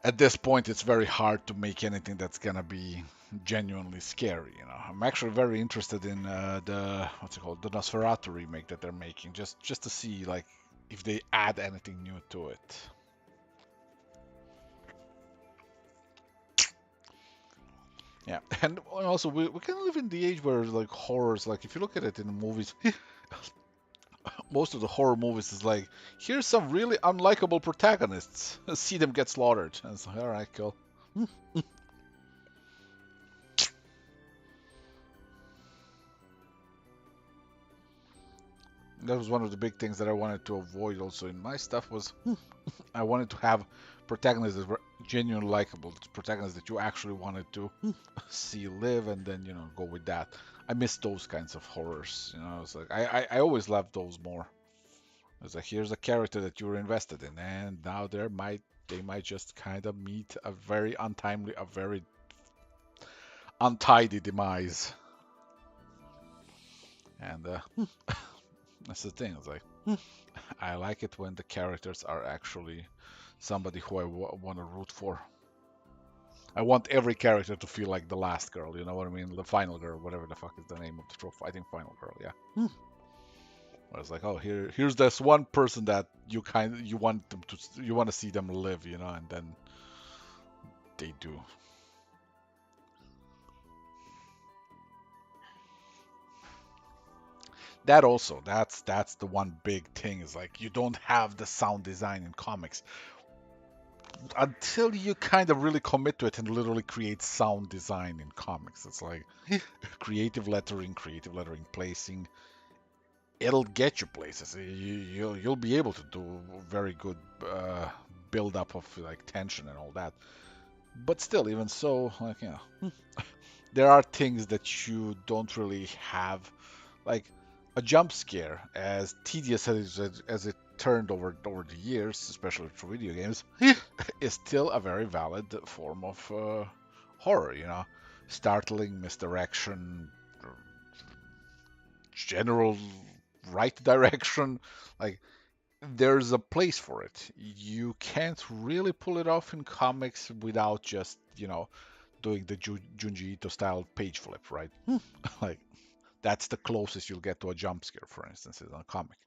at this point it's very hard to make anything that's gonna be genuinely scary. I'm actually very interested in the what's it called, the Nosferatu remake that they're making, just to see like if they add anything new to it. Yeah, and also we kind of live in the age where like horrors, like if you look at it in the movies, most of the horror movies is like, here's some really unlikable protagonists, see them get slaughtered, and it's like, all right, cool. That was one of the big things that I wanted to avoid also in my stuff was I wanted to have protagonists that were genuinely likable, protagonists that you actually wanted to see live, and then go with that. I miss those kinds of horrors. It's like I always loved those more. It's like here's a character that you were invested in, and now they might just kind of meet a very untimely, a very untidy demise, and that's the thing. It's like I like it when the characters are actually somebody who I want to root for. I want every character to feel like the last girl, you know what I mean? The final girl, whatever the fuck is the name of the trope. I think final girl, yeah. Where it's like, oh, here's this one person that you want them to, you want to see them live, and then they do. That also, that's the one big thing is like you don't have the sound design in comics until you kind of really commit to it and literally create sound design in comics. It's like creative lettering placing. It'll get you places. You'll be able to do very good build up of like tension and all that. But still, even so, like there are things that you don't really have, like a jump scare, as tedious as it turned over the years, especially through video games, is still a very valid form of horror. Startling misdirection, general right direction, like there's a place for it. You can't really pull it off in comics without just doing the Junji Ito style page flip, right? Like that's the closest you'll get to a jump scare, for instance, in a comic.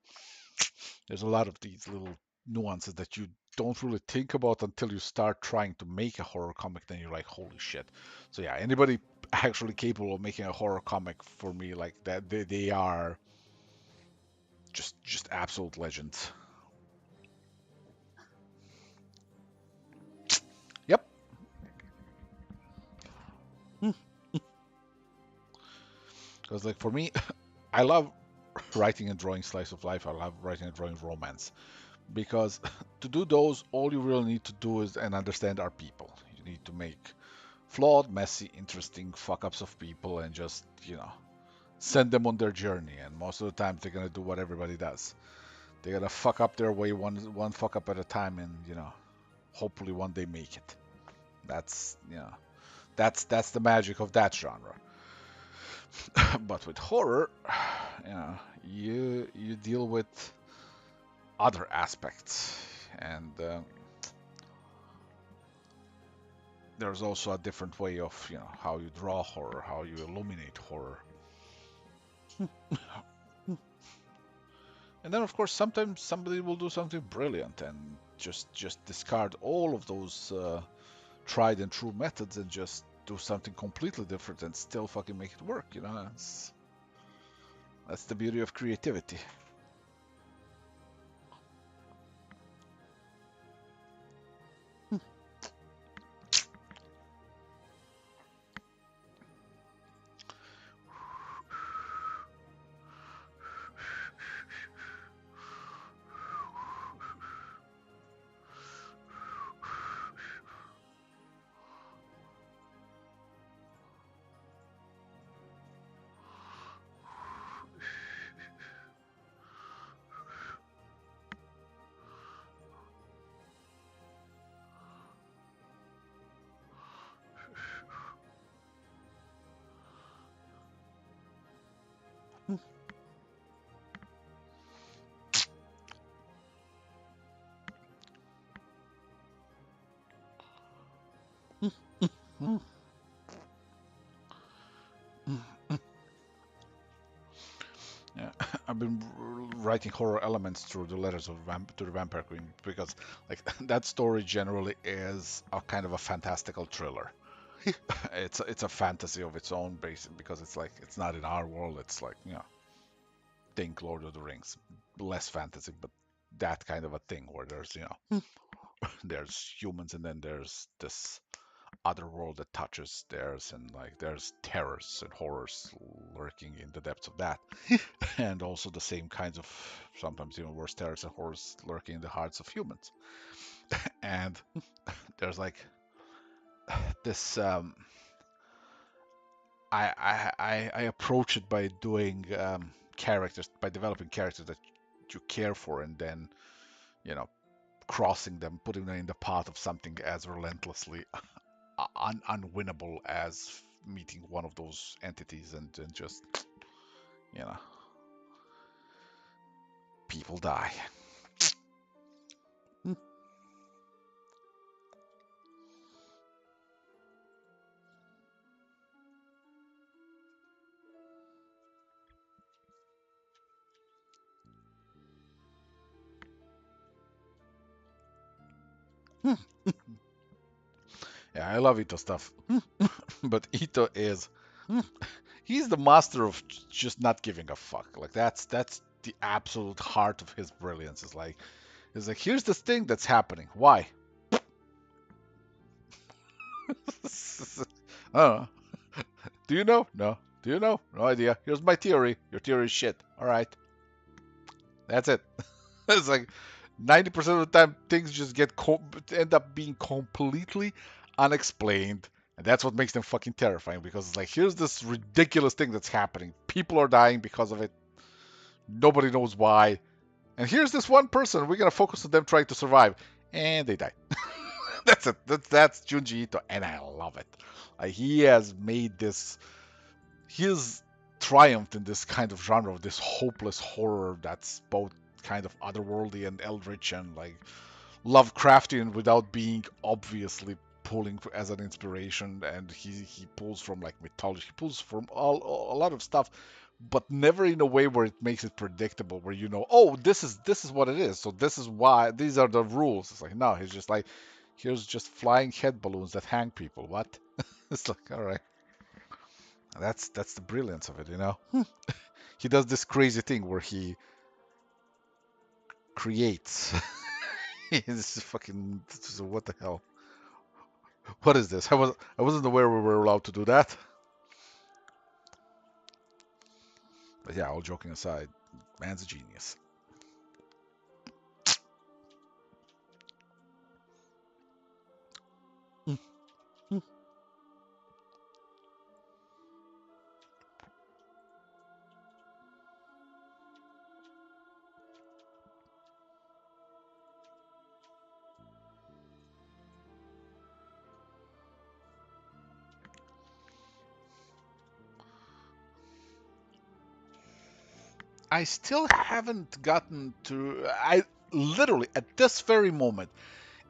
There's a lot of these little nuances that you don't really think about until you start trying to make a horror comic. Then you're like, holy shit. So yeah, anybody actually capable of making a horror comic for me like that, they are just absolute legends. Yep. Because like for me, I love writing and drawing slice of life. I love writing and drawing romance because to do those, all you really need to do is and understand are people. You need to make flawed, messy, interesting fuck ups of people and just send them on their journey, and most of the time they're gonna do what everybody does. They're gonna fuck up their way one fuck up at a time, and hopefully one day make it. That's the magic of that genre. But with horror, you know, you deal with other aspects, and there's also a different way of how you draw horror, how you illuminate horror. And then of course sometimes somebody will do something brilliant and just discard all of those tried and true methods and just do something completely different and still fucking make it work. That's the beauty of creativity. Yeah, I've been writing horror elements through the letters of to the Vampire Queen because, like, that story generally is a kind of a fantastical thriller. It's a fantasy of its own, base because it's like it's not in our world. It's like think Lord of the Rings, less fantasy, but that kind of a thing where there's there's humans and then there's this other world that touches theirs, and like there's terrors and horrors lurking in the depths of that. And also the same kinds of, sometimes even worse, terrors and horrors lurking in the hearts of humans. And there's like this I approach it by doing characters, by developing characters that you care for, and then you know crossing them, putting them in the path of something as relentlessly unwinnable as meeting one of those entities, and just you know people die. Yeah, I love Ito stuff. But Ito is he's the master of just not giving a fuck. Like that's the absolute heart of his brilliance. Is like here's this thing that's happening. Why? I don't know. Do you know? No. Do you know? No idea. Here's my theory. Your theory is shit. All right. That's it. It's like 90% of the time things just end up being completely unexplained. And that's what makes them fucking terrifying because it's like here's this ridiculous thing that's happening. People are dying because of it. Nobody knows why. And here's this one person. We're gonna focus on them trying to survive, and they die. That's it. That's Junji Ito, and I love it. He has made this. He's triumphed in this kind of genre of this hopeless horror that's both kind of otherworldly and eldritch and like Lovecraftian without being obviously pulling as an inspiration. And he pulls from like mythology. He pulls from a lot of stuff, but never in a way where it makes it predictable, where oh, this is what it is, so this is why these are the rules. It's like no, he's just like here's just flying head balloons that hang people. What? It's like all right, that's the brilliance of it. He does this crazy thing where he creates. This is fucking what the hell? What is this? I wasn't aware we were allowed to do that. But yeah, all joking aside, man's a genius. I still haven't gotten to. I literally at this very moment,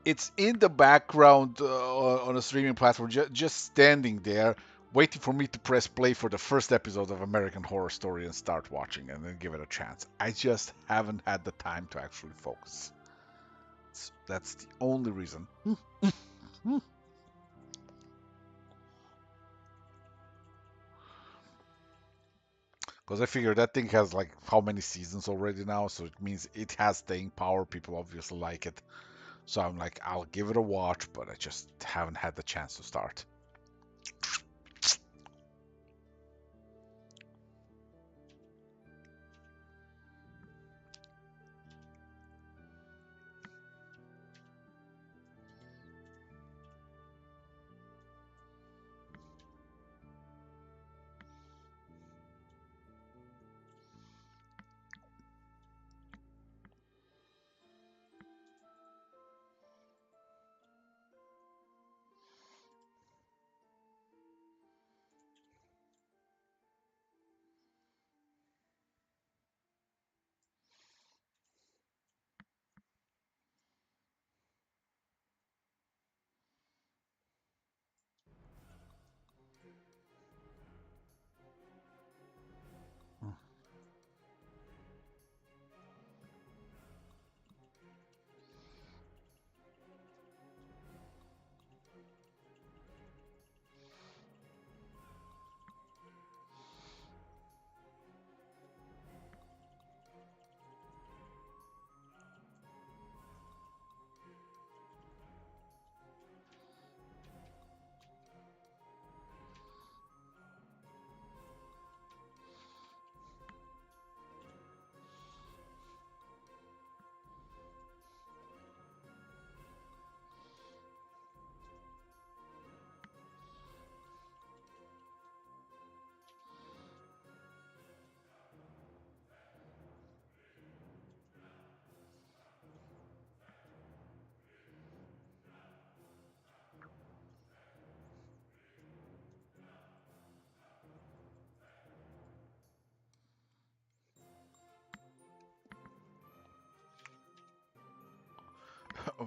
it's in the background on a streaming platform, just standing there, waiting for me to press play for the first episode of American Horror Story and start watching and then give it a chance. I just haven't had the time to actually focus. That's the only reason. Because I figure that thing has like how many seasons already now, so it means it has staying power. People obviously like it. So I'm like, I'll give it a watch, but I just haven't had the chance to start.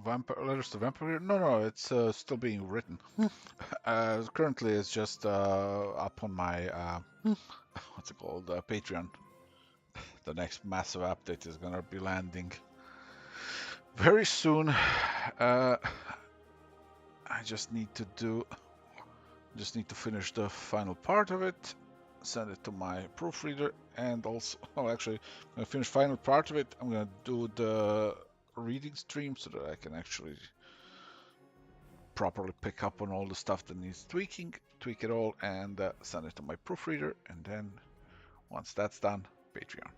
Vampire Letters to Vampire? No, no, it's still being written. Currently, it's just up on my what's it called? Patreon. The next massive update is gonna be landing very soon. I just need to finish the final part of it, send it to my proofreader, and also, oh, actually, I'm gonna finish final part of it. I'm gonna do the reading stream so that I can actually properly pick up on all the stuff that needs tweaking, tweak it all, and send it to my proofreader. And then once that's done, Patreon.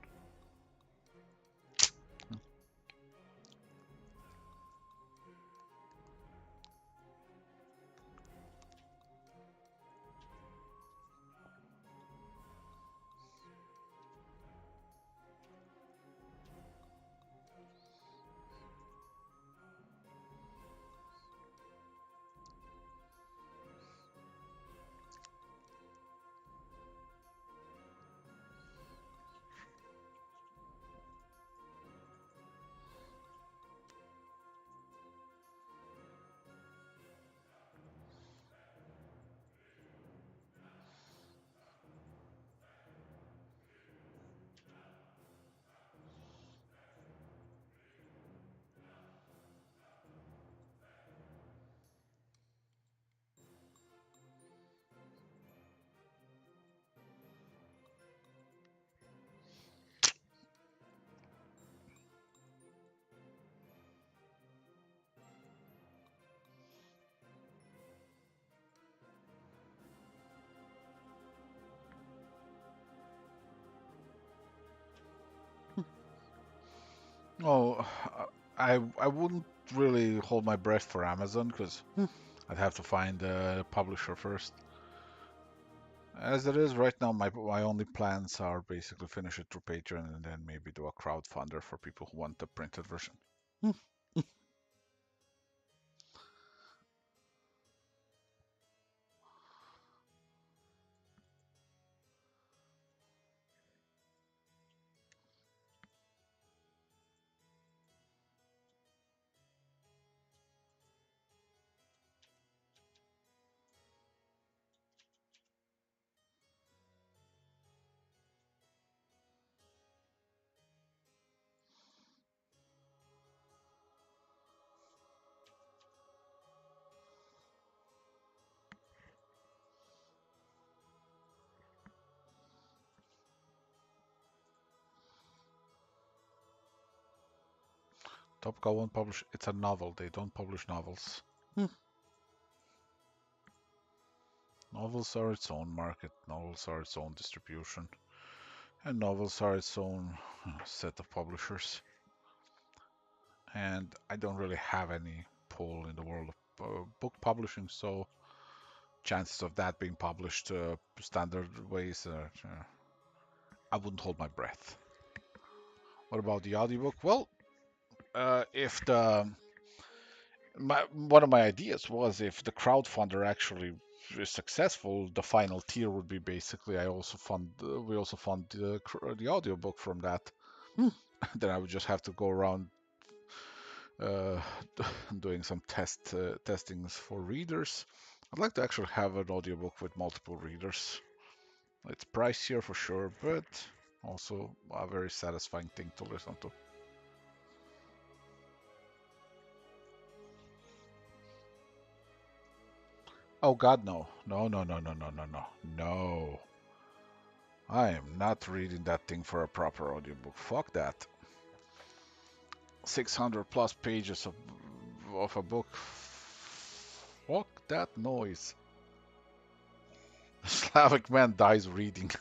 Oh, I wouldn't really hold my breath for Amazon because I'd have to find a publisher first. As it is right now, my only plans are basically finish it through Patreon and then maybe do a crowdfunder for people who want the printed version. Top Gun won't publish. It's a novel. They don't publish novels. Novels are its own market. Novels are its own distribution. And novels are its own set of publishers. And I don't really have any pull in the world of book publishing, so chances of that being published standard ways, I wouldn't hold my breath. What about the audiobook? Well, if the one of my ideas was if the crowdfunder actually is successful, the final tier would be basically we also fund the audiobook from that. Then I would just have to go around uh, doing some testings for readers. I'd like to actually have an audiobook with multiple readers. It's pricier for sure, but also a very satisfying thing to listen to. Oh God, no. No, no, no, no, no, no, no. No. I am not reading that thing for a proper audiobook. Fuck that. 600 plus pages of a book. Fuck that noise. A Slavic man dies reading.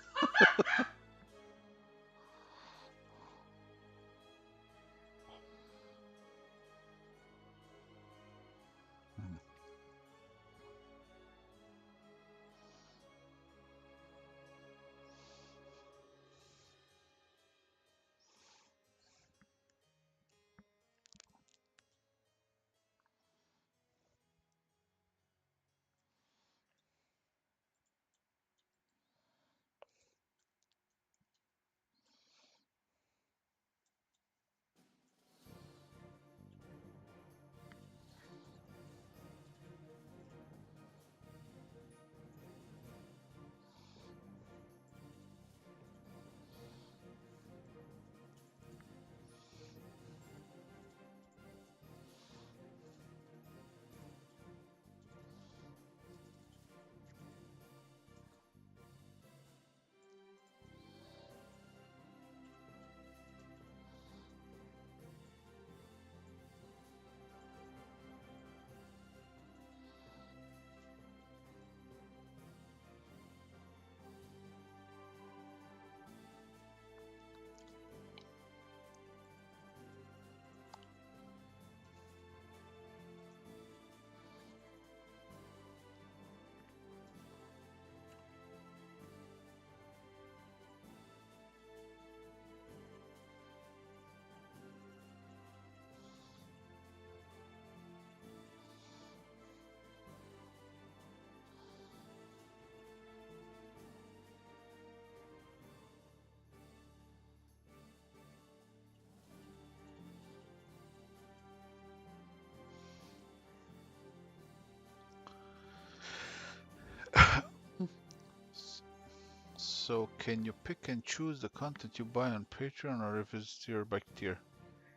So can you pick and choose the content you buy on Patreon, or if it's tier by tier?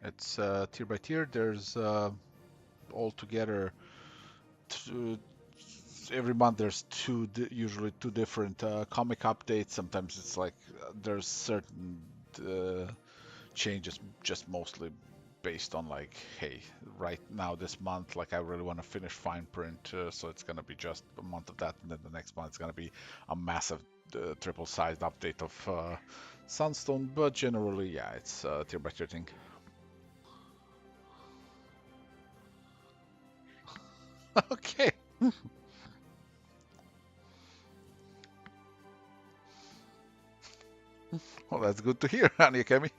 It's tier by tier. There's altogether two, every month there's usually two different comic updates. Sometimes it's like there's certain uh, changes, just mostly based on like, hey, right now this month, like I really want to finish Fine Print, so it's gonna be just a month of that, and then the next month it's gonna be a massive triple-sized update of Sunstone. But generally, yeah, it's tier by tier thing. Okay, well that's good to hear, Kemi.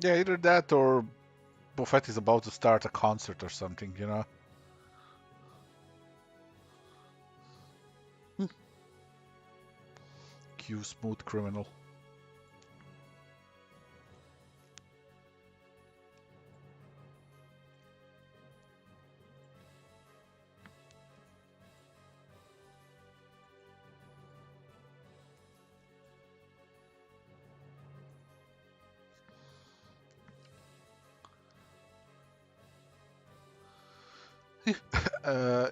Yeah, either that or Buffett is about to start a concert or something, you know? Q smooth criminal.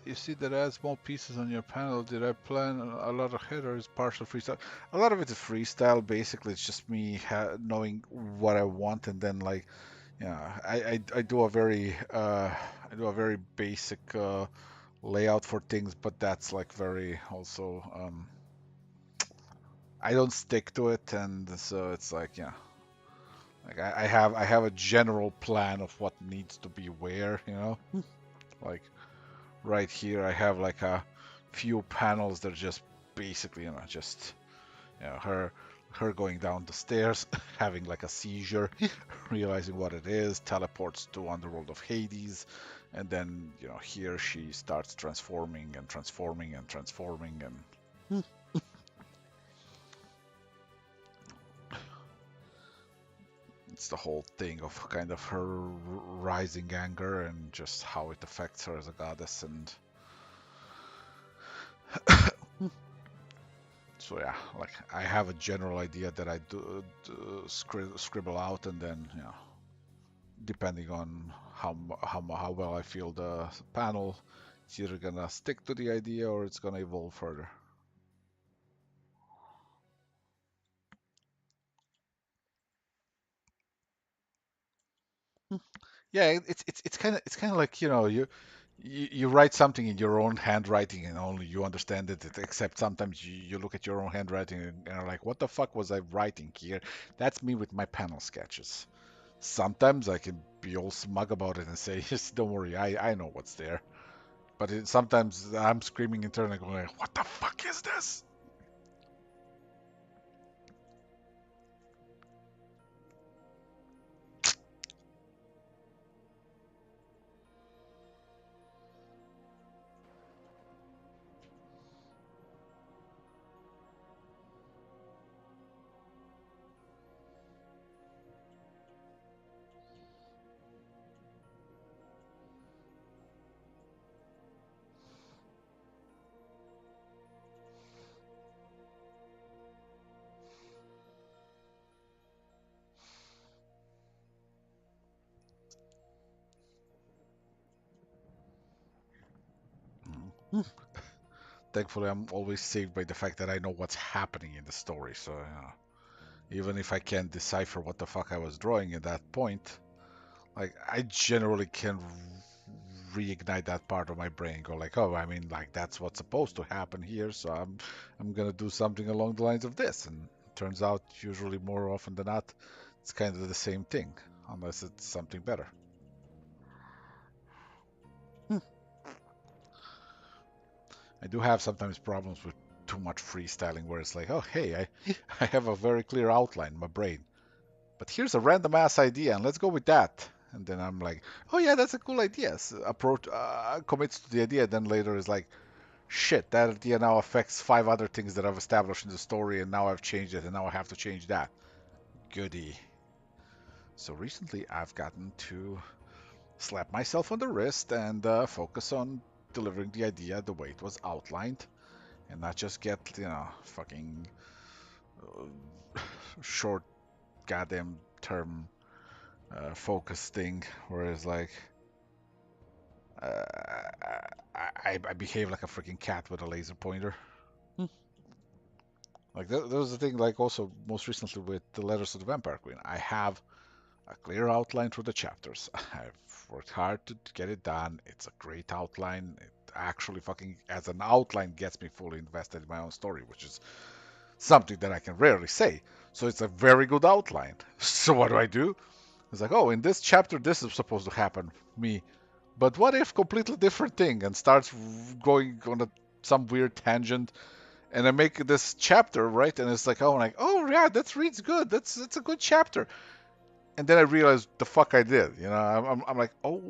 You see there are small pieces on your panel. Did I plan a lot of it or is partial freestyle? A lot of it is freestyle. Basically, it's just me knowing what I want and then like, yeah, I do a very basic layout for things, but that's like very also I don't stick to it, and so it's like yeah, like I have a general plan of what needs to be where, you know, like right here I have like a few panels that are just basically you know just you know her going down the stairs having like a seizure realizing what it is, teleports to underworld of Hades, and then you know here she starts transforming and transforming and transforming and it's the whole thing of kind of her rising anger and just how it affects her as a goddess. And so yeah, like I have a general idea that I do scribble out, and then you know, depending on how well I feel the panel, it's either gonna stick to the idea or it's gonna evolve further. Yeah, it's kind of like you know you write something in your own handwriting and only you understand it. Except sometimes you look at your own handwriting and are like, what the fuck was I writing here? That's me with my panel sketches. Sometimes I can be all smug about it and say, yes, don't worry, I know what's there. But sometimes I'm screaming internally, going, what the fuck is this? Mhm. Thankfully, I'm always saved by the fact that I know what's happening in the story. So, even if I can't decipher what the fuck I was drawing at that point, like I generally can reignite that part of my brain. Go like, oh, I mean, like that's what's supposed to happen here. So I'm gonna do something along the lines of this. And it turns out, usually more often than not, it's kind of the same thing, unless it's something better. Hmm. I do have sometimes problems with too much freestyling where it's like, oh, hey, I have a very clear outline in my brain, but here's a random ass idea and let's go with that. And then I'm like, oh, yeah, that's a cool idea. Approach, commits to the idea. Then later is like, shit, that idea now affects five other things that I've established in the story and now I've changed it and now I have to change that. Goody. So recently I've gotten to slap myself on the wrist and focus on delivering the idea the way it was outlined and not just get, you know, fucking short goddamn term focus thing where it's like uh, I behave like a freaking cat with a laser pointer. Hmm. Like that was the thing. Like also most recently with the Letters of the Vampire Queen, I have a clear outline through the chapters. I've worked hard to get it done. It's a great outline. It actually fucking as an outline gets me fully invested in my own story, which is something that I can rarely say. So it's a very good outline. So what do? It's like, oh, in this chapter, this is supposed to happen. Me, but what if completely different thing and starts going on some weird tangent, and I make this chapter right, and it's like, oh, like, oh yeah, that reads good. That's a good chapter. and then I realized the fuck I did. You know, I'm like, oh,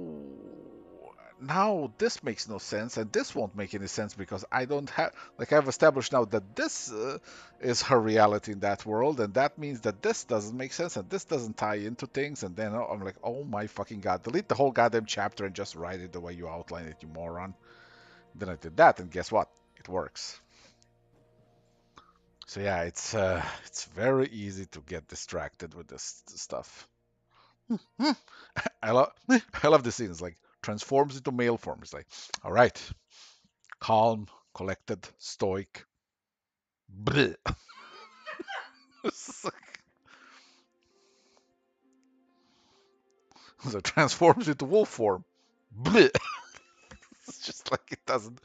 now this makes no sense, and this won't make any sense because I don't have, like, I've established now that this is her reality in that world, and that means that this doesn't make sense, and this doesn't tie into things, and then I'm like, oh my fucking god, delete the whole goddamn chapter and just write it the way you outlined it, you moron. Then I did that, and guess what? It works. So yeah, it's very easy to get distracted with this stuff. I love I love the scene. It's like transforms into male form. It's like, all right, calm, collected, stoic. Bleh. So transforms into wolf form. Bleh. It's just like it doesn't.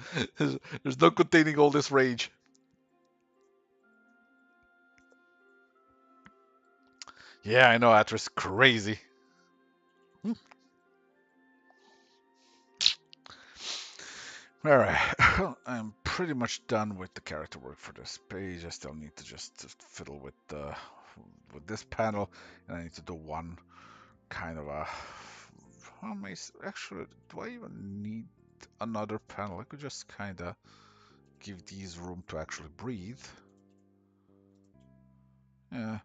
There's no containing all this rage. Yeah, I know, Atris, crazy. All right, I'm pretty much done with the character work for this page. I still need to just fiddle with this panel, and I need to do one kind of a. Actually, do I even need another panel? I could just kind of give these room to actually breathe. Yeah.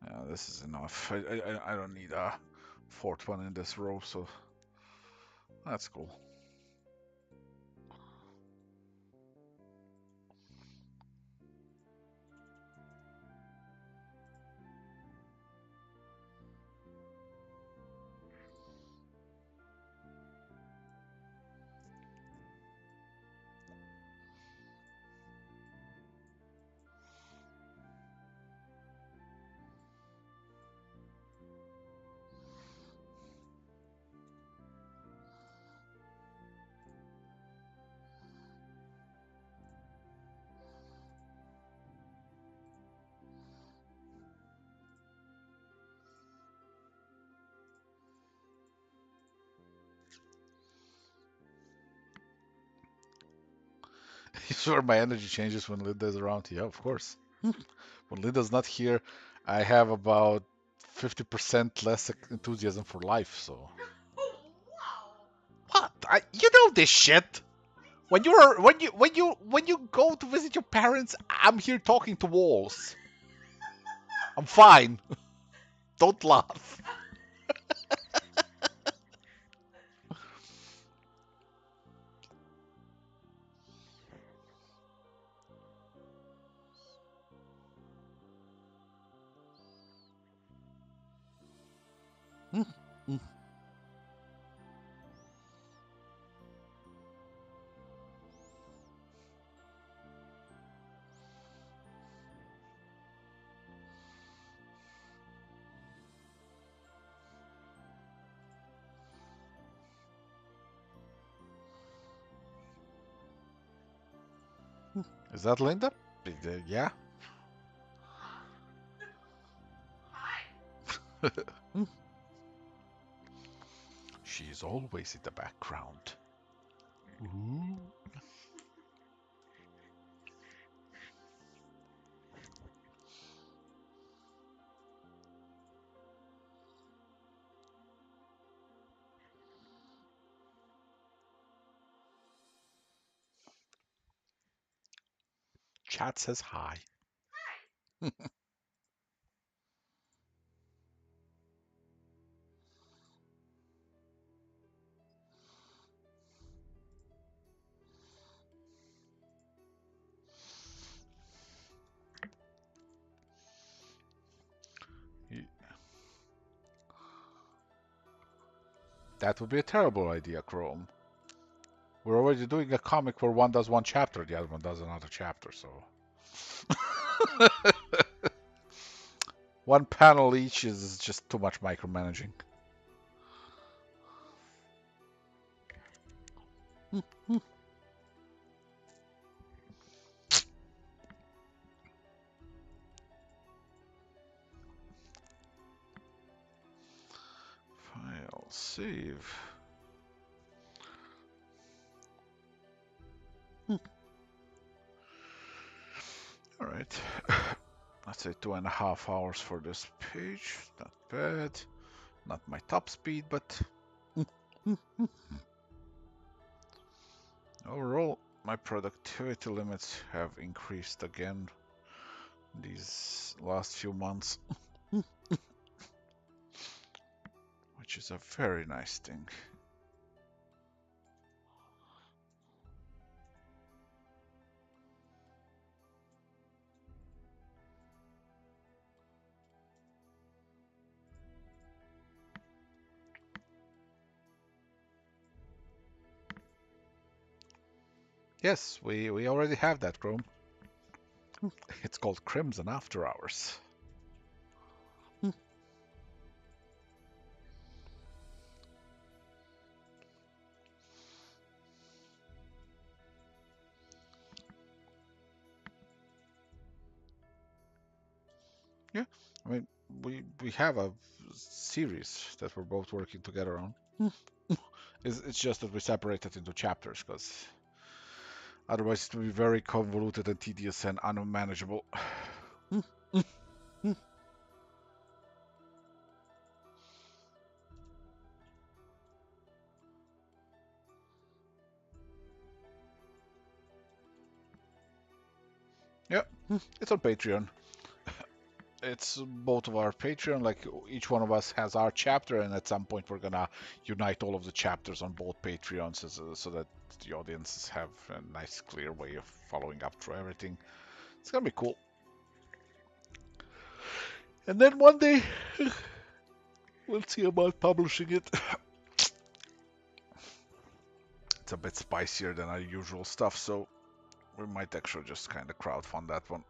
Yeah, this is enough. I don't need a fourth one in this row, so that's cool. Sure, my energy changes when Linda's around. Yeah, of course. When Linda's not here, I have about 50% less enthusiasm for life, so. What? You know this shit. When you go to visit your parents, I'm here talking to walls. I'm fine. Don't laugh. Is that Linda? Yeah. She's always in the background. Ooh. Chat says hi. That would be a terrible idea, Chrome. We're already doing a comic where one does one chapter, the other one does another chapter, so. One panel each is just too much micromanaging. File, save. All right. let's say 2.5 hours for this page. Not bad. Not my top speed, but overall, my productivity limits have increased again these last few months, which is a very nice thing. Yes, we already have that, Chrome. It's called Crimson After Hours. Yeah, I mean, we have a series that we're both working together on. It's just that we separate it into chapters, because otherwise it would be very convoluted and tedious and unmanageable. Yeah, it's on Patreon. It's both of our Patreon, like each one of us has our chapter, and at some point we're gonna unite all of the chapters on both Patreons so that the audiences have a nice, clear way of following up through everything. It's gonna be cool. And then one day, we'll see about publishing it. It's a bit spicier than our usual stuff, so we might actually just kind of crowdfund that one.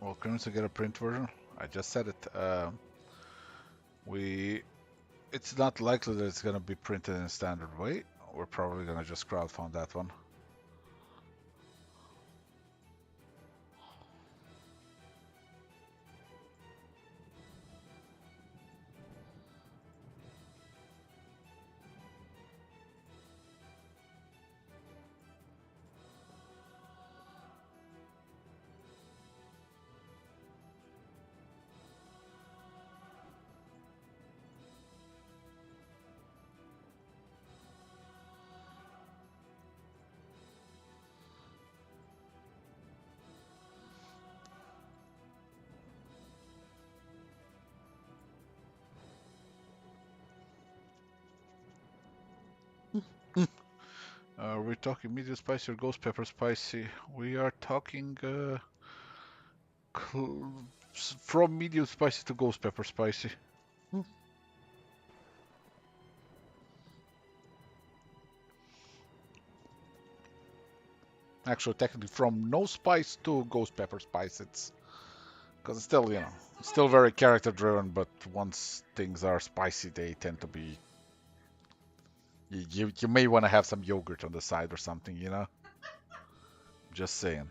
Well, couldn't we get a print version? I just said it. We It's not likely that it's gonna be printed in a standard way. We're probably gonna just crowdfund that one. Are we talking medium spicy or ghost pepper spicy? We are talking from medium spicy to ghost pepper spicy. Actually, technically, from no spice to ghost pepper spice. It's because it's still, it's still very character driven. But once things are spicy, they tend to be. You may want to have some yogurt on the side or something. Just saying.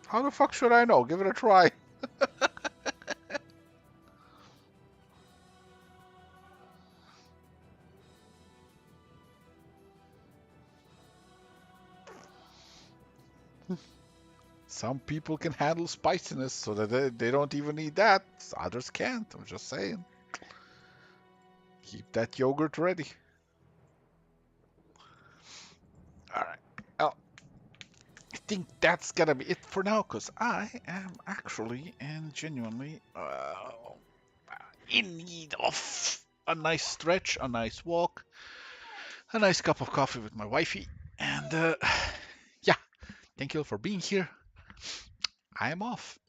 How the fuck should I know? Give it a try. Some people can handle spiciness so that they don't even need that. Others can't. I'm just saying. Keep that yogurt ready. All right. Well, I think that's gonna be it for now, because I am actually and genuinely in need of a nice stretch, a nice walk, a nice cup of coffee with my wifey, and yeah, thank you for being here. I am off.